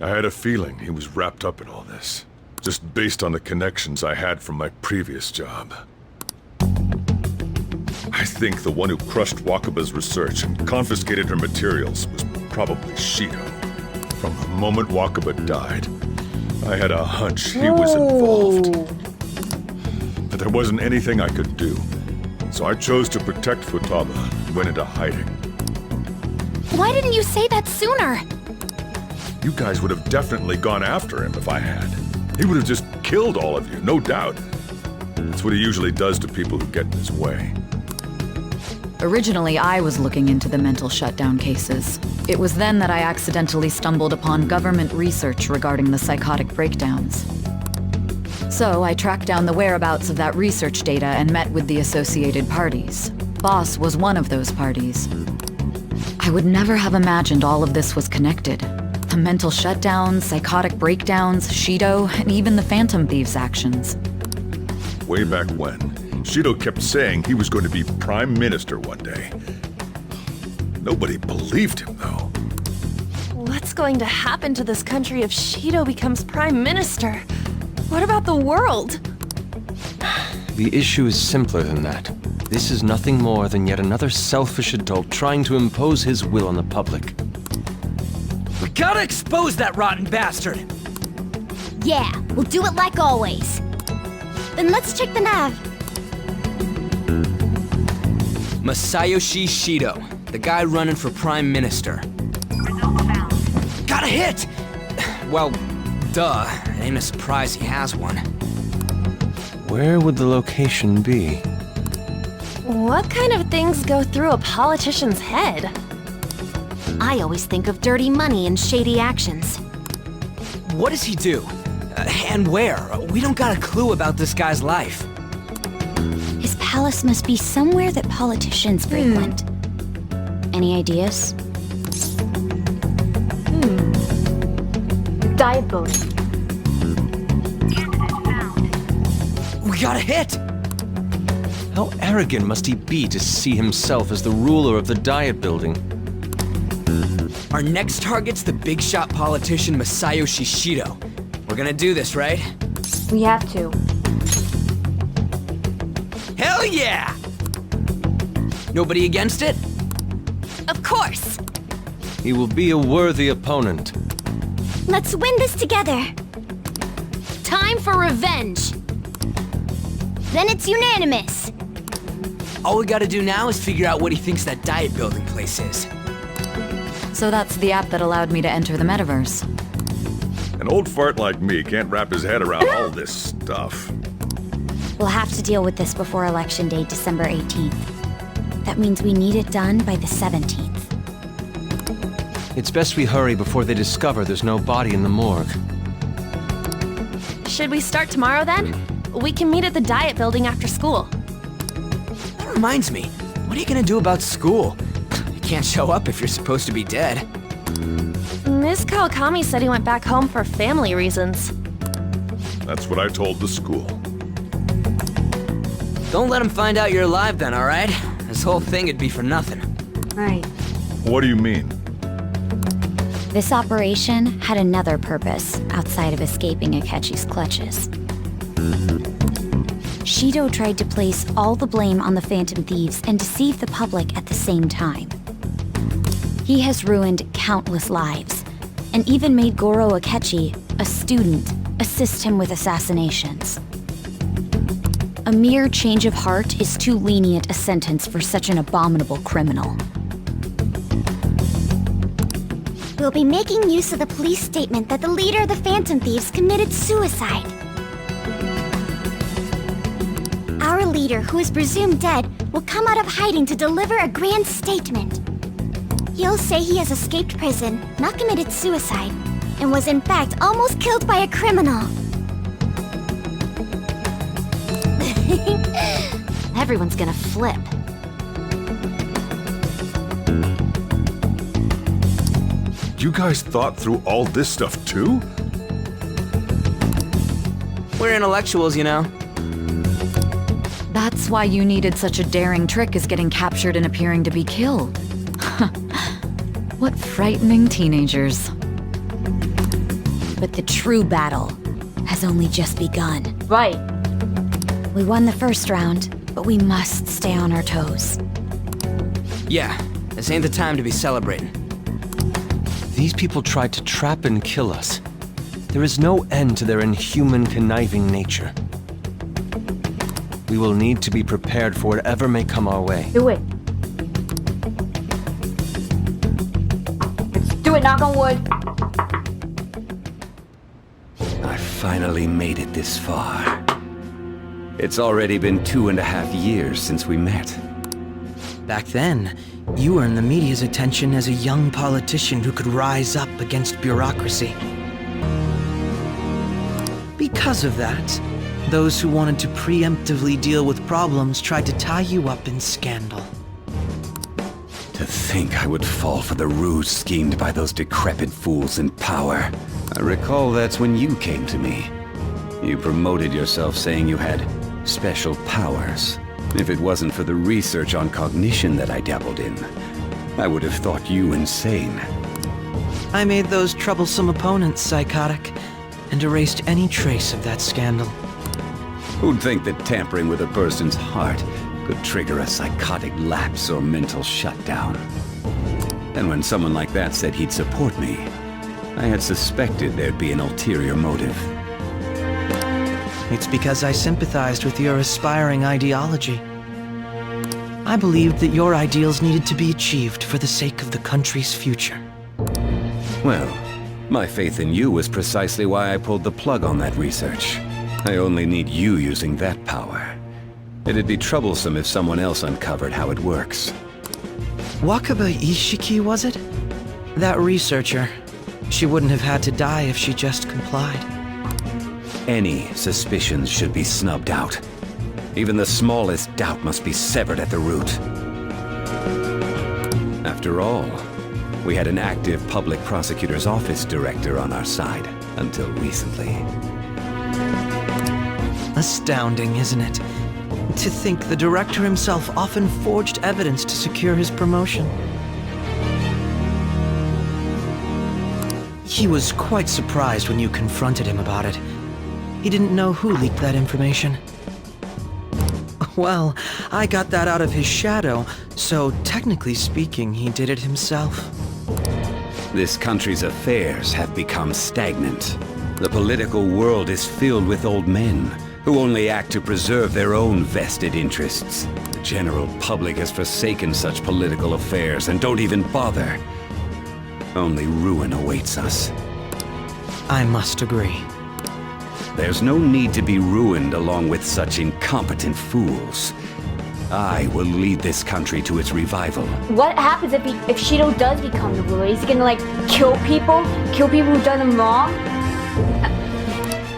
I had a feeling he was wrapped up in all this, just based on the connections I had from my previous job. I think the one who crushed Wakaba's research and confiscated her materials was probably Shido. From the moment Wakaba died, I had a hunch he was involved. But there wasn't anything I could do, so I chose to protect Futaba and went into hiding. Why didn't you say that sooner? You guys would have definitely gone after him if I had. He would have just killed all of you, no doubt. That's what he usually does to people who get in his way. Originally, I was looking into the mental shutdown cases. It was then that I accidentally stumbled upon government research regarding the psychotic breakdowns. So I tracked down the whereabouts of that research data and met with the associated parties. Boss was one of those parties. I would never have imagined all of this was connected. The mental shutdowns, psychotic breakdowns, Shido, and even the Phantom Thieves' actions. Way back when, Shido kept saying he was going to be Prime Minister one day. Nobody believed him, though. What's going to happen to this country if Shido becomes Prime Minister? What about the world? The issue is simpler than that. This is nothing more than yet another selfish adult trying to impose his will on the public. We gotta expose that rotten bastard! Yeah, we'll do it like always. Then let's check the nav. Masayoshi Shido, the guy running for Prime Minister. Got a hit! Well, duh. It ain't a surprise he has one. Where would the location be? What kind of things go through a politician's head? I always think of dirty money and shady actions. What does he do? And where? We don't got a clue about this guy's life. His palace must be somewhere that politicians frequent. Any ideas? Diet building. We got a hit! How arrogant must he be to see himself as the ruler of the diet building? Our next target's the big shot politician Masayoshi Shido. We're gonna do this, right? We have to. Hell yeah! Nobody against it? Of course! He will be a worthy opponent. Let's win this together. Time for revenge! Then it's unanimous. All we gotta do now is figure out what he thinks that diet building place is. So that's the app that allowed me to enter the metaverse. An old fart like me can't wrap his head around all this stuff. We'll have to deal with this before Election Day, December 18th. That means we need it done by the 17th. It's best we hurry before they discover there's no body in the morgue. Should we start tomorrow then? We can meet at the Diet Building after school. That reminds me, what are you gonna do about school? You can't show up if you're supposed to be dead. Miss Kawakami said he went back home for family reasons. That's what I told the school. Don't let him find out you're alive then, alright? This whole thing would be for nothing. Right. What do you mean? This operation had another purpose outside of escaping Akechi's clutches. Shido tried to place all the blame on the Phantom Thieves and deceive the public at the same time. He has ruined countless lives, and even made Goro Akechi, a student, assist him with assassinations. A mere change of heart is too lenient a sentence for such an abominable criminal. We'll be making use of the police statement that the leader of the Phantom Thieves committed suicide. Our leader, who is presumed dead, will come out of hiding to deliver a grand statement. He'll say he has escaped prison, not committed suicide, and was in fact almost killed by a criminal. Everyone's gonna flip. You guys thought through all this stuff too? We're intellectuals, you know. That's why you needed such a daring trick as getting captured and appearing to be killed. What frightening teenagers. But the true battle has only just begun. Right. We won the first round, but we must stay on our toes. Yeah, this ain't the time to be celebrating. These people tried to trap and kill us. There is no end to their inhuman, conniving nature. We will need to be prepared for whatever may come our way. Do it. Let's do it, knock on wood. I finally made it this far. It's already been 2.5 years since we met. Back then, you earned the media's attention as a young politician who could rise up against bureaucracy. Because of that, those who wanted to preemptively deal with problems tried to tie you up in scandal. To think I would fall for the ruse schemed by those decrepit fools in power. I recall that's when you came to me. You promoted yourself saying you had special powers. If it wasn't for the research on cognition that I dabbled in, I would have thought you insane. I made those troublesome opponents psychotic, and erased any trace of that scandal. Who'd think that tampering with a person's heart could trigger a psychotic lapse or mental shutdown? And when someone like that said he'd support me, I had suspected there'd be an ulterior motive. It's because I sympathized with your aspiring ideology. I believed that your ideals needed to be achieved for the sake of the country's future. Well, my faith in you was precisely why I pulled the plug on that research. I only need you using that power. It'd be troublesome if someone else uncovered how it works. Wakaba Ishiki, was it? That researcher. She wouldn't have had to die if she just complied. Any suspicions should be snubbed out. Even the smallest doubt must be severed at the root. After all, we had an active public prosecutor's office director on our side until recently. Astounding, isn't it? To think the director himself often forged evidence to secure his promotion. He was quite surprised when you confronted him about it. He didn't know who leaked that information. Well, I got that out of his shadow, so technically speaking, he did it himself. This country's affairs have become stagnant. The political world is filled with old men who only act to preserve their own vested interests. The general public has forsaken such political affairs and don't even bother. Only ruin awaits us. I must agree. There's no need to be ruined along with such incompetent fools. I will lead this country to its revival. What happens if Shido does become the ruler? Is he gonna like kill people? Kill people who've done him wrong?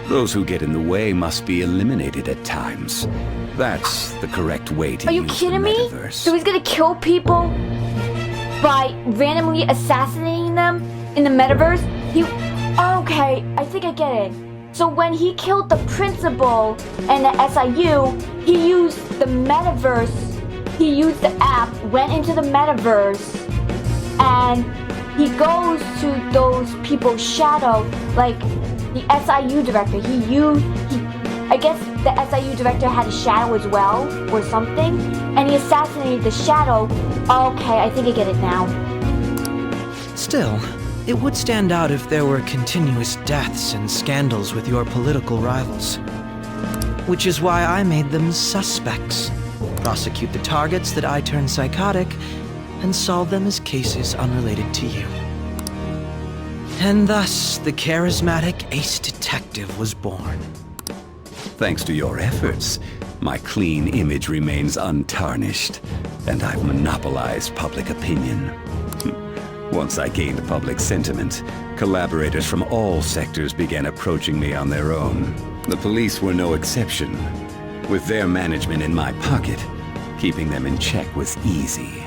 Those who get in the way must be eliminated at times. That's the correct way to Are you use kidding the me? metaverse. So he's gonna kill people by randomly assassinating them in the metaverse? Okay, I think I get it. So when he killed the principal and the SIU, he used the metaverse, he used the app, went into the metaverse, and he goes to those people's shadow, like the SIU director. I guess the SIU director had a shadow as well, or something, and he assassinated the shadow. Okay, I think I get it now. Still, it would stand out if there were continuous deaths and scandals with your political rivals. Which is why I made them suspects. Prosecute the targets that I turn psychotic, and solve them as cases unrelated to you. And thus, the charismatic ace detective was born. Thanks to your efforts, my clean image remains untarnished, and I've monopolized public opinion. Once I gained public sentiment, collaborators from all sectors began approaching me on their own. The police were no exception. With their management in my pocket, keeping them in check was easy.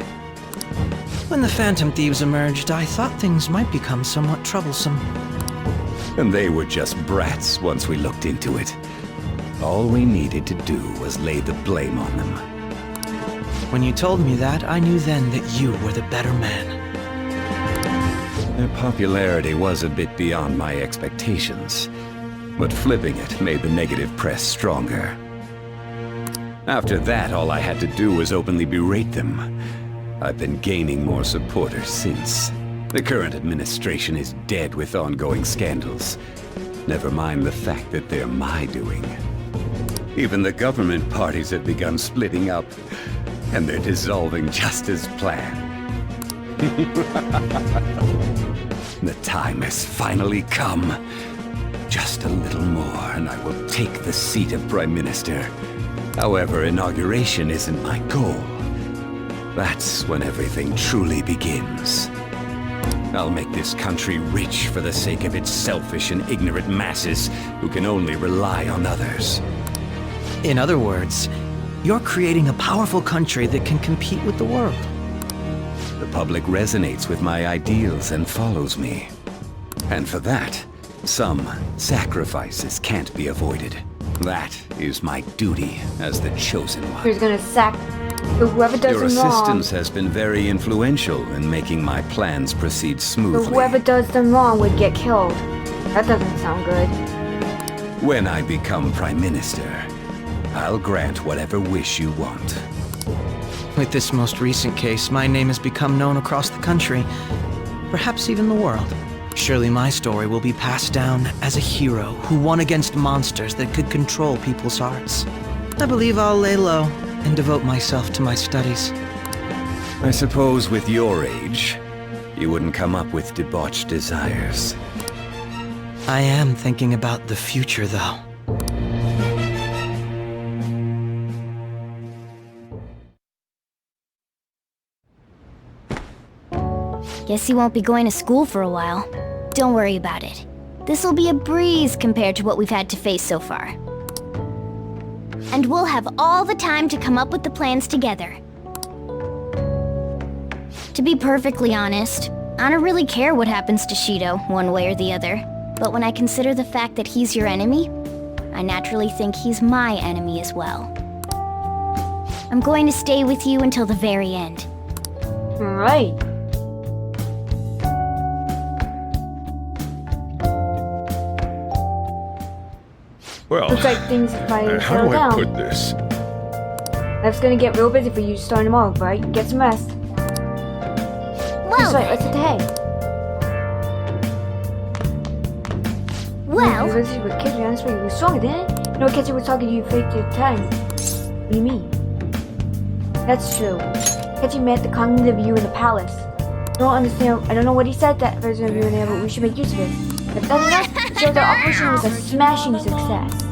When the Phantom Thieves emerged, I thought things might become somewhat troublesome. And they were just brats once we looked into it. All we needed to do was lay the blame on them. When you told me that, I knew then that you were the better man. Their popularity was a bit beyond my expectations, but flipping it made the negative press stronger. After that, all I had to do was openly berate them. I've been gaining more supporters since. The current administration is dead with ongoing scandals. Never mind the fact that they're my doing. Even the government parties have begun splitting up, and they're dissolving just as planned. The time has finally come. Just a little more, and I will take the seat of Prime Minister. However, inauguration isn't my goal. That's when everything truly begins. I'll make this country rich for the sake of its selfish and ignorant masses who can only rely on others. In other words, you're creating a powerful country that can compete with the world. The public resonates with my ideals and follows me. And for that, some sacrifices can't be avoided. That is my duty as the chosen one. Who's gonna sack whoever does Your them wrong? assistance has been very influential in making my plans proceed smoothly. Whoever does them wrong would get killed. That doesn't sound good. When I become Prime Minister, I'll grant whatever wish you want. With this most recent case, my name has become known across the country, perhaps even the world. Surely my story will be passed down as a hero who won against monsters that could control people's hearts. I believe I'll lay low and devote myself to my studies. I suppose with your age, you wouldn't come up with debauched desires. I am thinking about the future, though. Guess you won't be going to school for a while. Don't worry about it. This'll be a breeze compared to what we've had to face so far. And we'll have all the time to come up with the plans together. To be perfectly honest, I don't really care what happens to Shido, one way or the other. But when I consider the fact that he's your enemy, I naturally think he's my enemy as well. I'm going to stay with you until the very end. Alright. Well, looks like things might how settle do I down. put this? That's gonna get real busy for you starting tomorrow, right? Get some rest. Well, right, let's hit the hay. Well, You visited with Akechi on this way. You were stronger, didn't it? No, Akechi was talking to you faked your time. What do you mean? That's true. Akechi met the cognitive you in the palace. don't understand. I don't know what he said that there's gonna be in there, but we should make use of it. If nothing else, it shows our operation was a smashing success.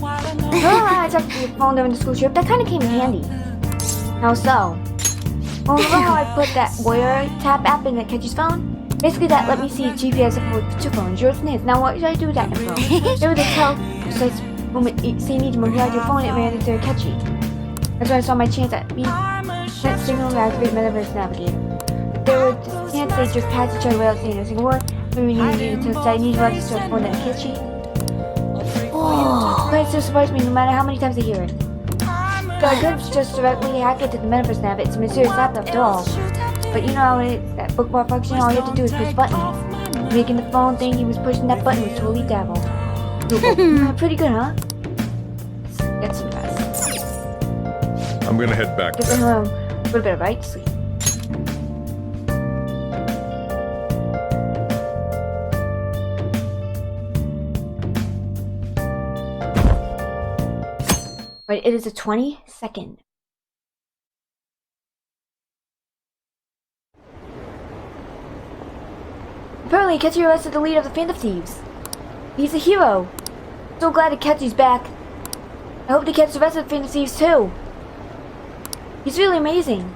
I talked to your phone during the school trip. That kind of came in handy. How so? Well, remember how I put that Warrior Tap app in Akechi's phone? Basically, that let me see GPS info with two phones, yours and his. Now, what should I do with that info? They were to tell precise moment say need to move out your phone, it ran into Akechi. That's when I saw my chance at me. That signal to activate Metaverse Navigator. There were chance they just passed each other without saying a single word. Maybe we needed to decide need to register a phone at Akechi. Oh, but it still surprised me no matter how many times I hear it. I could just directly hack it to the Metaverse Nav. It's a mysterious app after all. But you know how it is, that bookmark function, all you have to do is push buttons. Making the phone think he was pushing that button was totally dabble. Pretty good, huh? That's impressive. I'm gonna head back. Get home. Go to bed, right? Sleep. Right, it is the 22nd. Apparently, Akechi arrested the leader of the Phantom Thieves. He's a hero. So glad Akechi's back. I hope to catch the rest of the Phantom Thieves too. He's really amazing.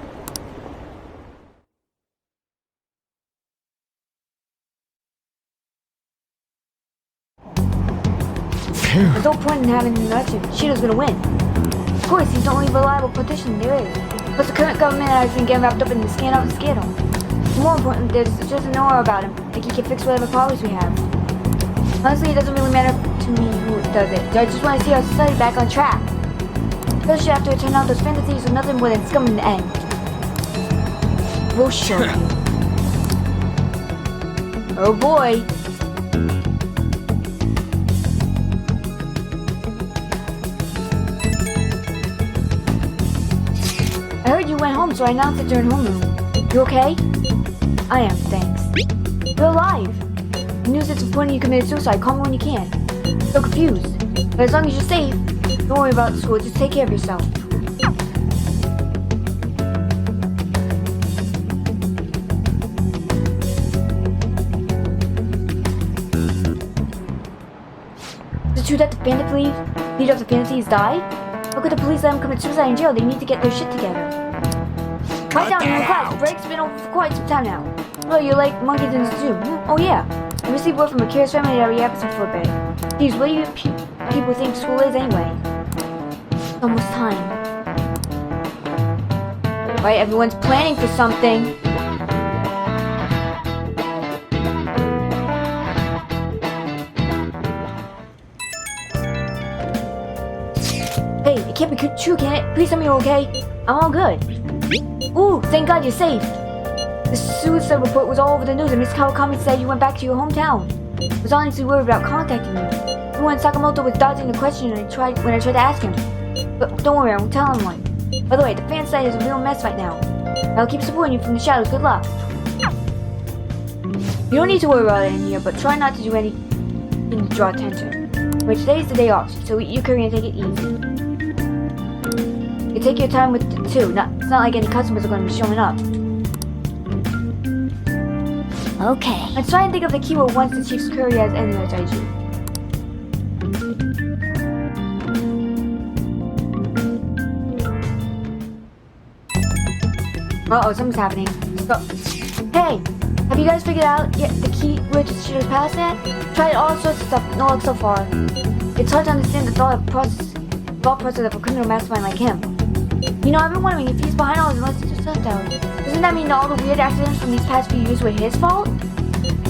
There's no point in having an election. Shido's gonna win. Of course, he's the only reliable politician there is. Plus, the current government has been getting wrapped up in the scandal. More important, there's just an aura about him. Like he can fix whatever problems we have. Honestly, it doesn't really matter to me who does it. I just want to see our society back on track. Especially after it turned out those Phantom Thieves were nothing more than scum in the end. We'll show you. Oh boy. I heard you went home, so I announced it during homeroom. You okay? I am, thanks. You're alive! The news that's reporting you committed suicide. Call me when you can. So confused. But as long as you're safe, don't worry about the school. Just take care of yourself. Is it true that the leader of the Phantom Thieves died? How could the police let him commit suicide in jail? They need to get their shit together. Quiet down in your class. The break's been over for quite some time now. Oh, you're like monkeys in the zoo. Oh yeah. I received word from a curious family every episode for a bit. Geez, what do you people think school is anyway? It's almost time. Right, everyone's planning for something. Hey, it can't be true, can it? Please tell me you're okay. I'm all good. Ooh, thank God you're safe. The suicide report was all over the news, and Miss Kawakami said you went back to your hometown. I was honestly worried about contacting you. Everyone Sakamoto was dodging the question when I tried to ask him. But don't worry, I won't tell anyone. By the way, the fan site is a real mess right now. I'll keep supporting you from the shadows. Good luck. You don't need to worry about it in here, but try not to do anything to draw attention. But today's the day off, so eat your curry and take it easy. You take your time with it too. It's not like any customers are going to be showing up. Okay. Let's try and think of the keyword once the Chief's curry has ended our Taiju. Uh-oh, something's happening. Stop. Hey! Have you guys figured out yet the keyword to Shido's past yet? Tried all sorts of stuff, no luck so far. It's hard to understand the thought process of a criminal mastermind like him. You know, I've been wondering if he's behind all his illicit stuff down. Doesn't that mean that all the weird accidents from these past few years were his fault?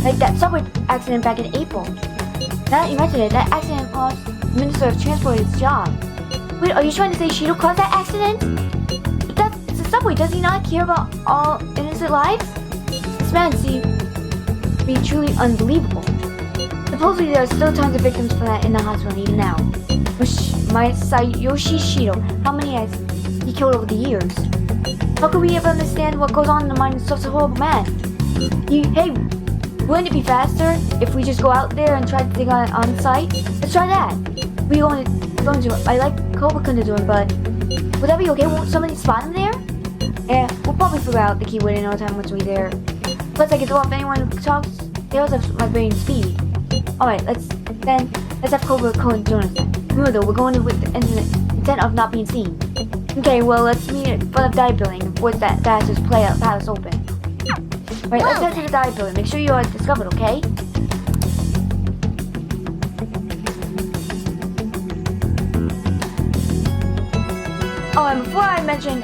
Like that subway accident back in April. Now that you mention it, that accident cost the Minister of Transport his job. Wait, are you trying to say Shido caused that accident? But it's a subway, does he not care about all innocent lives? This man seems to be truly unbelievable. Supposedly there are still tons of victims from that in the hospital even now. Masayoshi Shido, how many has he killed over the years? How could we ever understand what goes on in the mind of such a horrible man? Hey, wouldn't it be faster if we just go out there and try to dig on site? Let's try that. I like Koba-kun to do it, but would that be okay? Won't somebody spot him there? Yeah, we'll probably figure out the keyword in no time once we're there. Plus, I can throw off anyone who talks. They also have my brain speed. Alright, let's have Cobra and Jonathan. Remember though, we're going in with the intent of not being seen. Okay, well, let's meet in front of the dive building and force that fastest palace open. Alright, let's head to the dive building. Make sure you are discovered, okay? Oh, and before I mention,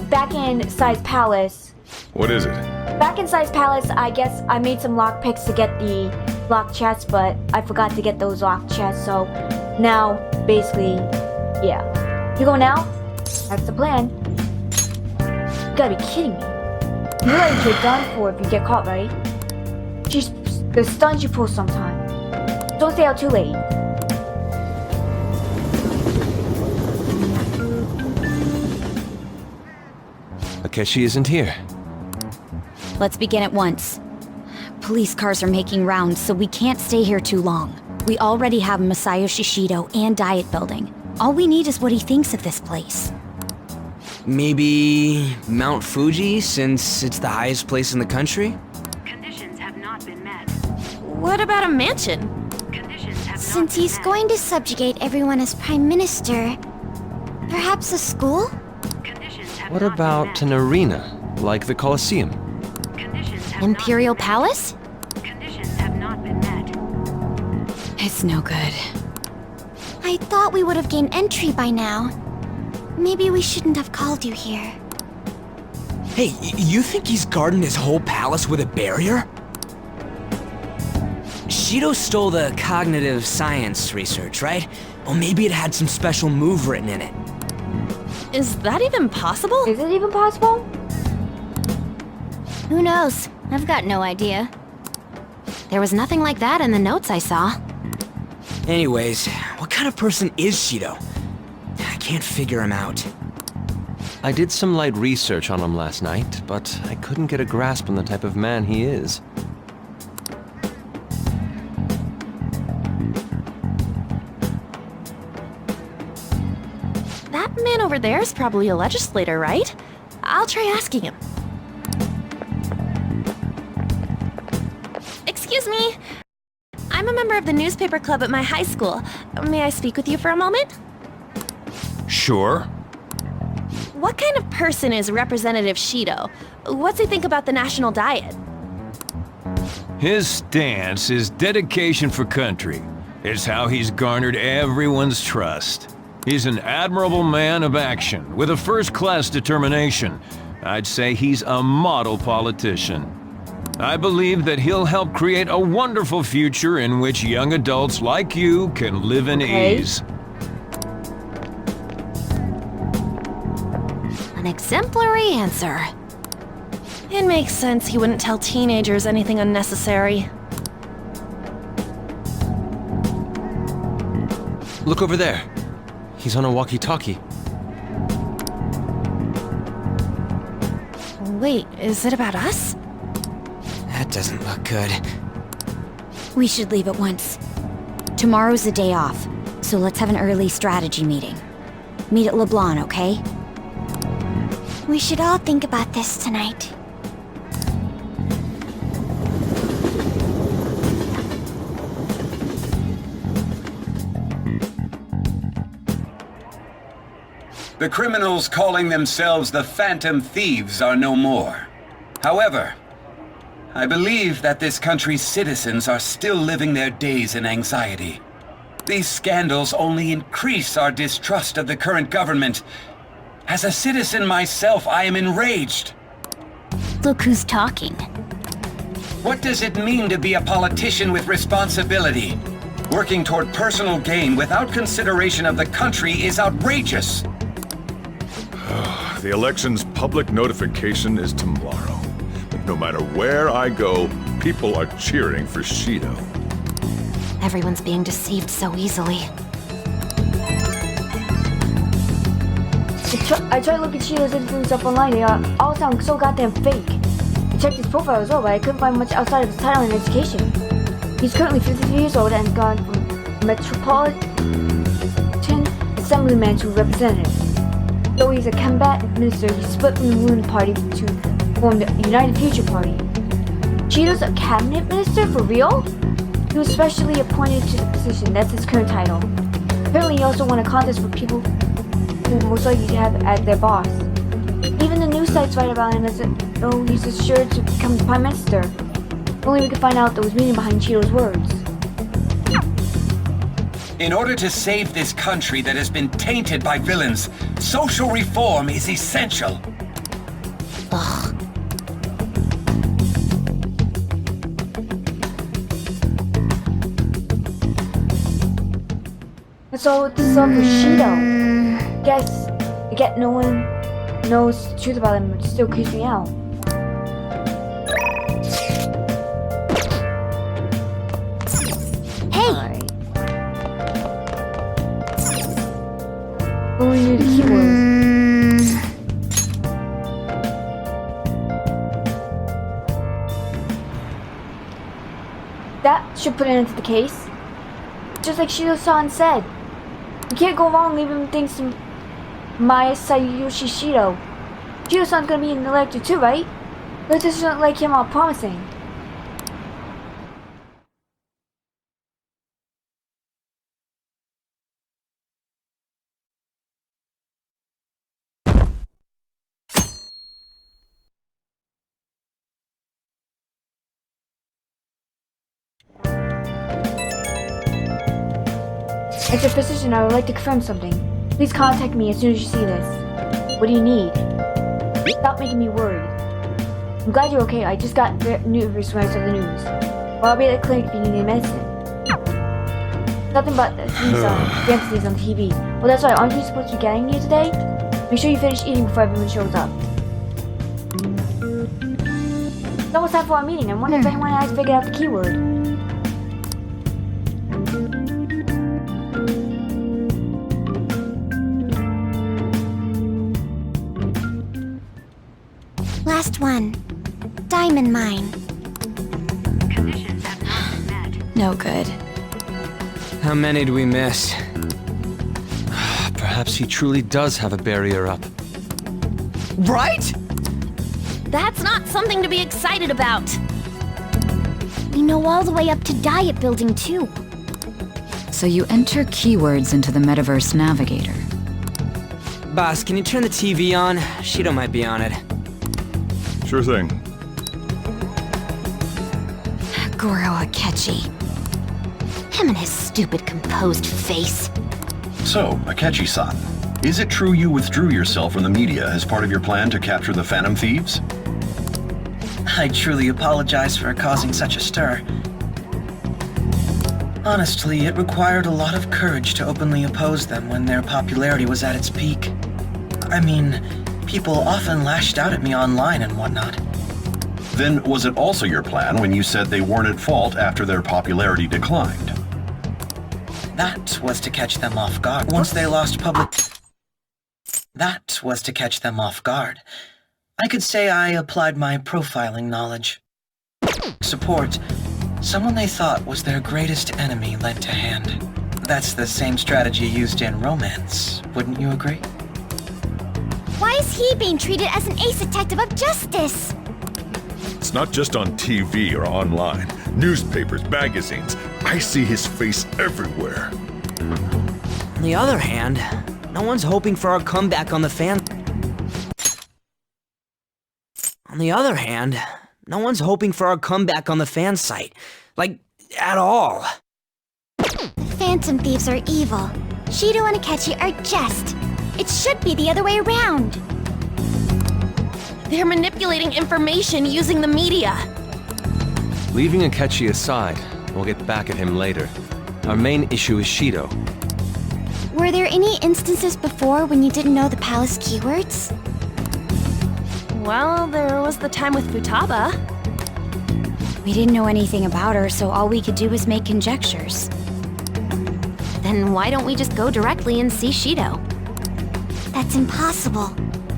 back in Sae's palace. What is it? Back in Sae's palace, I guess I made some lock picks to get the lock chests, but I forgot to get those lock chests, so now, basically, yeah. You go now? That's the plan. You gotta be kidding me. You realize you're done for if you get caught, right? Jeez, the stunts you pull sometimes. Don't stay out too late. Akechi isn't here. Let's begin at once. Police cars are making rounds, so we can't stay here too long. We already have Masayoshi Shido and Diet Building. All we need is what he thinks of this place. Maybe Mount Fuji, since it's the highest place in the country? Conditions have not been met. What about a mansion? Since he's going to subjugate everyone as Prime Minister, perhaps a school? What about an arena, like the Colosseum? Imperial Palace? It's no good. I thought we would have gained entry by now. Maybe we shouldn't have called you here. Hey, you think he's guarding his whole palace with a barrier? Shido stole the cognitive science research, right? Well, maybe it had some special move written in it. Is that even possible? Is it even possible? Who knows? I've got no idea. There was nothing like that in the notes I saw. Anyways, what kind of person is Shido? I can't figure him out. I did some light research on him last night, but I couldn't get a grasp on the type of man he is. That man over there is probably a legislator, right? I'll try asking him. Excuse me. I'm a member of the newspaper club at my high school. May I speak with you for a moment? Sure. What kind of person is Representative Shido? What's he think about the national diet? His stance is dedication for country. It's how he's garnered everyone's trust. He's an admirable man of action, with a first-class determination. I'd say he's a model politician. I believe that he'll help create a wonderful future in which young adults like you can live in ease. An exemplary answer. It makes sense he wouldn't tell teenagers anything unnecessary. Look over there. He's on a walkie-talkie. Wait, is it about us? That doesn't look good. We should leave at once. Tomorrow's the day off, so let's have an early strategy meeting. Meet at LeBlanc, okay? We should all think about this tonight. The criminals calling themselves the Phantom Thieves are no more. However, I believe that this country's citizens are still living their days in anxiety. These scandals only increase our distrust of the current government. As a citizen myself, I am enraged. Look who's talking. What does it mean to be a politician with responsibility? Working toward personal gain without consideration of the country is outrageous. The election's public notification is tomorrow. But no matter where I go, people are cheering for Shido. Everyone's being deceived so easily. I tried to look at Shido's influence up online. They all sound so goddamn fake. I checked his profile as well, but I couldn't find much outside of his title and education. He's currently 53 years old and gone from Metropolitan Assemblyman to Representative. Though he's a combatant minister, he split from the ruling party to form the United Future Party. Shido's a cabinet minister for real? He was specially appointed to the position. That's his current title. Apparently he also won a contest for people who most likely to have as their boss. Even the news sites write about him as though he's assured to become the Prime Minister. If only we could find out there was meaning behind Shido's words. In order to save this country that has been tainted by villains, social reform is essential. Ugh. What's all with this song for Shido? I guess no one knows the truth about him, but it still creeps me out. Hey! Only knew the keyword. That should put an end to the case. Just like Shido-san said. You can't go wrong leaving things to Masayoshi Shido. Shido-san's gonna be in the lecture too, right? But it doesn't look like him all promising. As your physician, I would like to confirm something. Please contact me as soon as you see this. What do you need? Stop making me worried. I'm glad you're okay. I just got news when I saw the news. Well, I'll be at the clinic if you need any medicine. Nothing but these fantasies on TV. Well, that's right. Aren't you supposed to be getting here today? Make sure you finish eating before everyone shows up. It's almost time for our meeting. I wonder if anyone has figured out the keyword. Last one. Diamond mine. Conditions have not been met. No good. How many do we miss? Perhaps he truly does have a barrier up. Right? That's not something to be excited about. We know all the way up to Diet Building, too. So you enter keywords into the Metaverse Navigator. Boss, can you turn the TV on? Shido might be on it. Sure thing. Goro Akechi. Him and his stupid composed face. So, Akechi-san, is it true you withdrew yourself from the media as part of your plan to capture the Phantom Thieves? I truly apologize for causing such a stir. Honestly, it required a lot of courage to openly oppose them when their popularity was at its peak. I mean, people often lashed out at me online and whatnot. Then was it also your plan when you said they weren't at fault after their popularity declined? That was to catch them off guard. Once they lost That was to catch them off guard. I could say I applied my profiling knowledge. Support. Someone they thought was their greatest enemy led to hand. That's the same strategy used in romance, wouldn't you agree? Why is he being treated as an ace detective of justice? It's not just on TV or online. Newspapers, magazines. I see his face everywhere. On the other hand, no one's hoping for our comeback on the fan... On the other hand, no one's hoping for our comeback on the fan site. Like, at all. Phantom Thieves are evil. Shido and Akechi are just. It should be the other way around. They're manipulating information using the media. Leaving Akechi aside, we'll get back at him later. Our main issue is Shido. Were there any instances before when you didn't know the palace keywords? Well, there was the time with Futaba. We didn't know anything about her, so all we could do was make conjectures. Then why don't we just go directly and see Shido? That's impossible.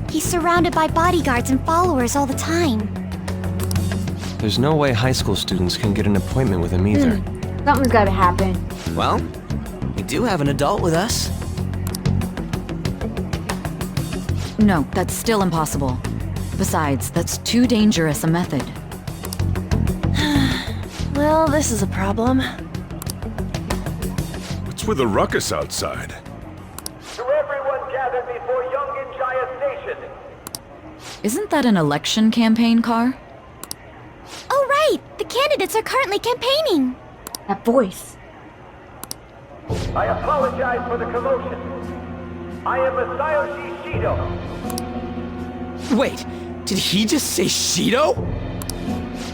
He's surrounded by bodyguards and followers all the time. There's no way high school students can get an appointment with him either. Something's gotta happen. Well, we do have an adult with us. No, that's still impossible. Besides, that's too dangerous a method. Well, this is a problem. What's with the ruckus outside? To everyone gathered before Yongin Jaya Station. Isn't that an election campaign car? Oh right! The candidates are currently campaigning! That voice. I apologize for the commotion. I am Masayoshi Shido. Wait, did he just say Shido?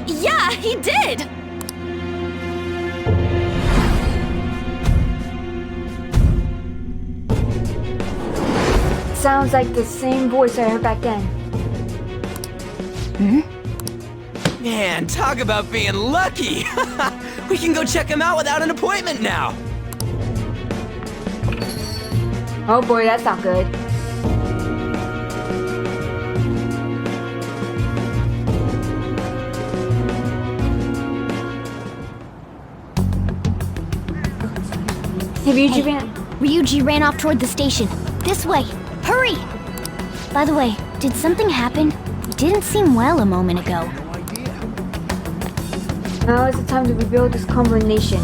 Yeah, he did! Sounds like the same voice I heard back then. Man, talk about being lucky! We can go check him out without an appointment now! Oh boy, that's not good. Hey, Ryuji ran off toward the station. This way! Hurry! By the way, did something happen? You didn't seem well a moment ago. Now is the time to rebuild this crumbling nation.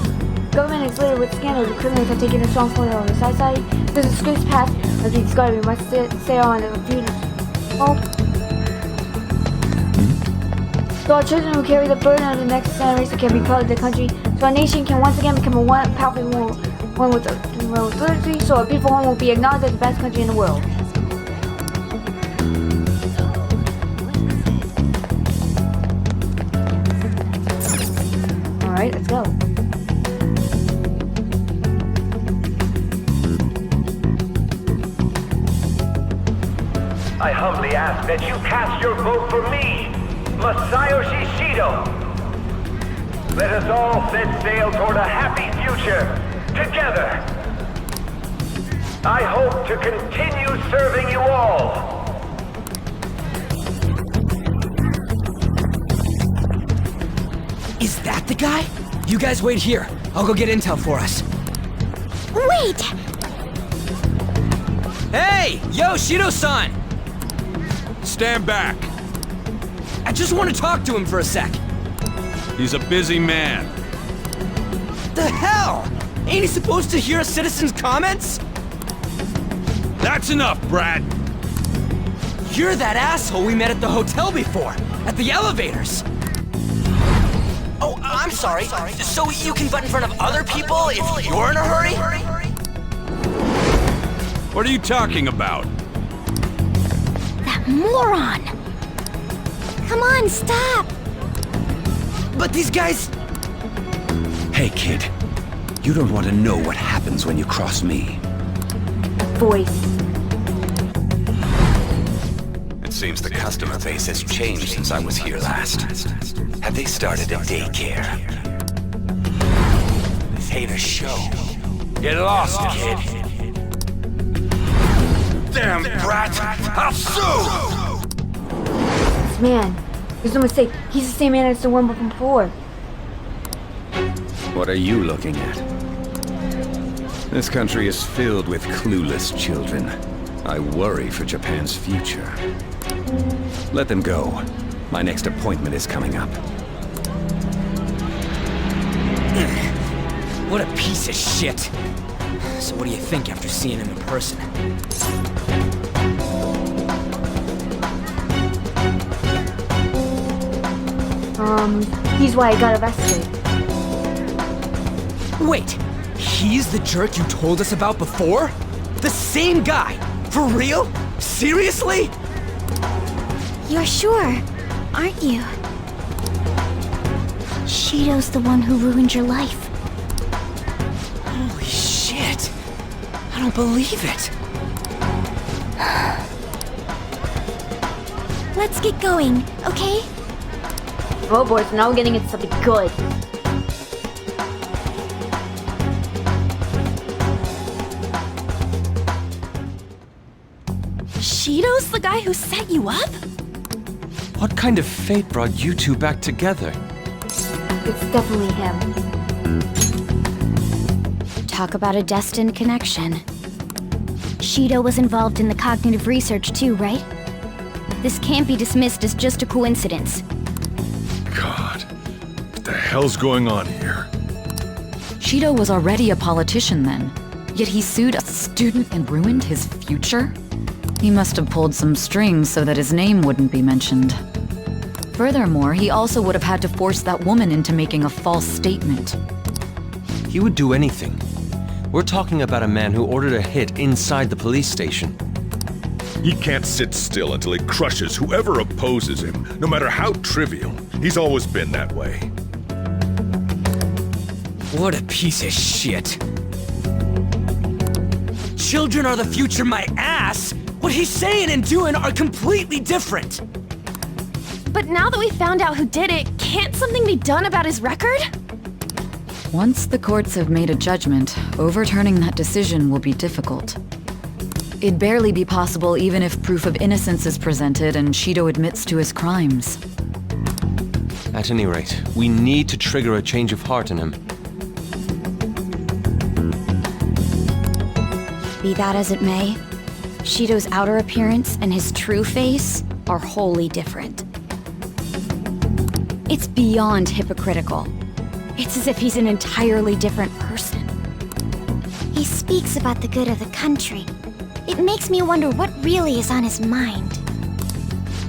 Government is littered with scandals. The criminals have taken a strong foot on the society. There's a disgrace past as we discovered. We must stay on the future. Oh. So our children who carry the burden of the next generation can be proud of the country. So our nation can once again become a powerful one with literacy. So our beautiful home will be acknowledged as the best country in the world. Alright, let's go. I humbly ask that you cast your vote for me, Masayoshi Shido. Let us all set sail toward a happy future, together. I hope to continue serving you all. Is that the guy? You guys wait here. I'll go get intel for us. Wait! Hey! Yo, Shido-san! Stand back. I just want to talk to him for a sec. He's a busy man. The hell? Ain't he supposed to hear a citizen's comments? That's enough, Brad. You're that asshole we met at the hotel before, at the elevators. Oh, I'm sorry. So you can butt in front of other people if you're in a hurry? What are you talking about? That moron! Come on, stop! But these guys... Hey, kid. You don't want to know what happens when you cross me. Voice. It seems the customer base has changed since I was here last. Have they started a daycare? This ain't a show. Get lost, kid. Damn brat! I'll sue! This man. There's no mistake. He's the same man as the one from before. What are you looking at? This country is filled with clueless children. I worry for Japan's future. Let them go. My next appointment is coming up. What a piece of shit. So what do you think after seeing him in person? He's why I got arrested. Wait, he's the jerk you told us about before? The same guy? For real? Seriously? You're sure, aren't you? Shido's the one who ruined your life. Holy shit. I don't believe it. Let's get going, okay? Oh boy, so now we're getting into something good. Shido's the guy who set you up? What kind of fate brought you two back together? It's definitely him. Talk about a destined connection. Shido was involved in the cognitive research too, right? This can't be dismissed as just a coincidence. God, what the hell's going on here? Shido was already a politician then, yet he sued a student and ruined his future? He must have pulled some strings so that his name wouldn't be mentioned. Furthermore, he also would have had to force that woman into making a false statement. He would do anything. We're talking about a man who ordered a hit inside the police station. He can't sit still until he crushes whoever opposes him, no matter how trivial. He's always been that way. What a piece of shit. Children are the future, my ass! What he's saying and doing are completely different! But now that we found out who did it, can't something be done about his record? Once the courts have made a judgment, overturning that decision will be difficult. It'd barely be possible even if proof of innocence is presented and Shido admits to his crimes. At any rate, we need to trigger a change of heart in him. Be that as it may, Shido's outer appearance and his true face are wholly different. It's beyond hypocritical. It's as if he's an entirely different person. He speaks about the good of the country. It makes me wonder what really is on his mind.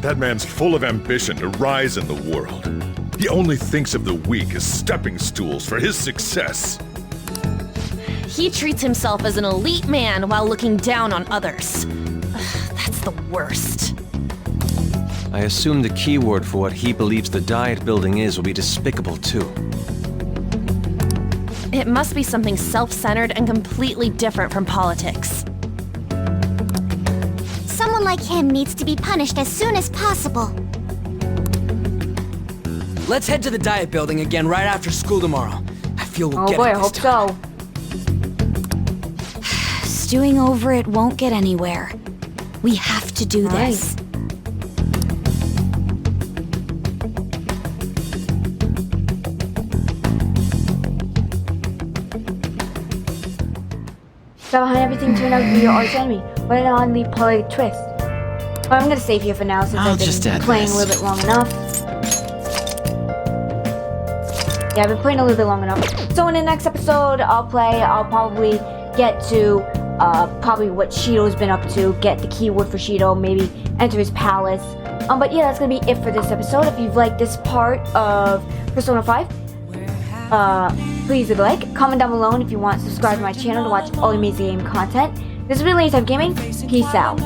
That man's full of ambition to rise in the world. He only thinks of the weak as stepping stools for his success. He treats himself as an elite man while looking down on others. Ugh, that's the worst. I assume the key word for what he believes the diet building is will be despicable too. It must be something self-centered and completely different from politics. Someone like him needs to be punished as soon as possible. Let's head to the diet building again right after school tomorrow. I feel we'll get it I this hope time. so. Stewing over it won't get anywhere. We have to do this. So behind everything turned out to be your arch enemy. What an oddly poetic twist. But I'm gonna save here for now since I've been playing a little bit long enough. Yeah, I've been playing a little bit long enough. So in the next episode I'll probably get to probably what Shido's been up to, get the keyword for Shido, maybe enter his palace. But yeah, that's gonna be it for this episode. If you've liked this part of Persona 5, please leave a like, comment down below, and if you want, subscribe to my channel to watch all the amazing game content. This is really Gaming. Peace out.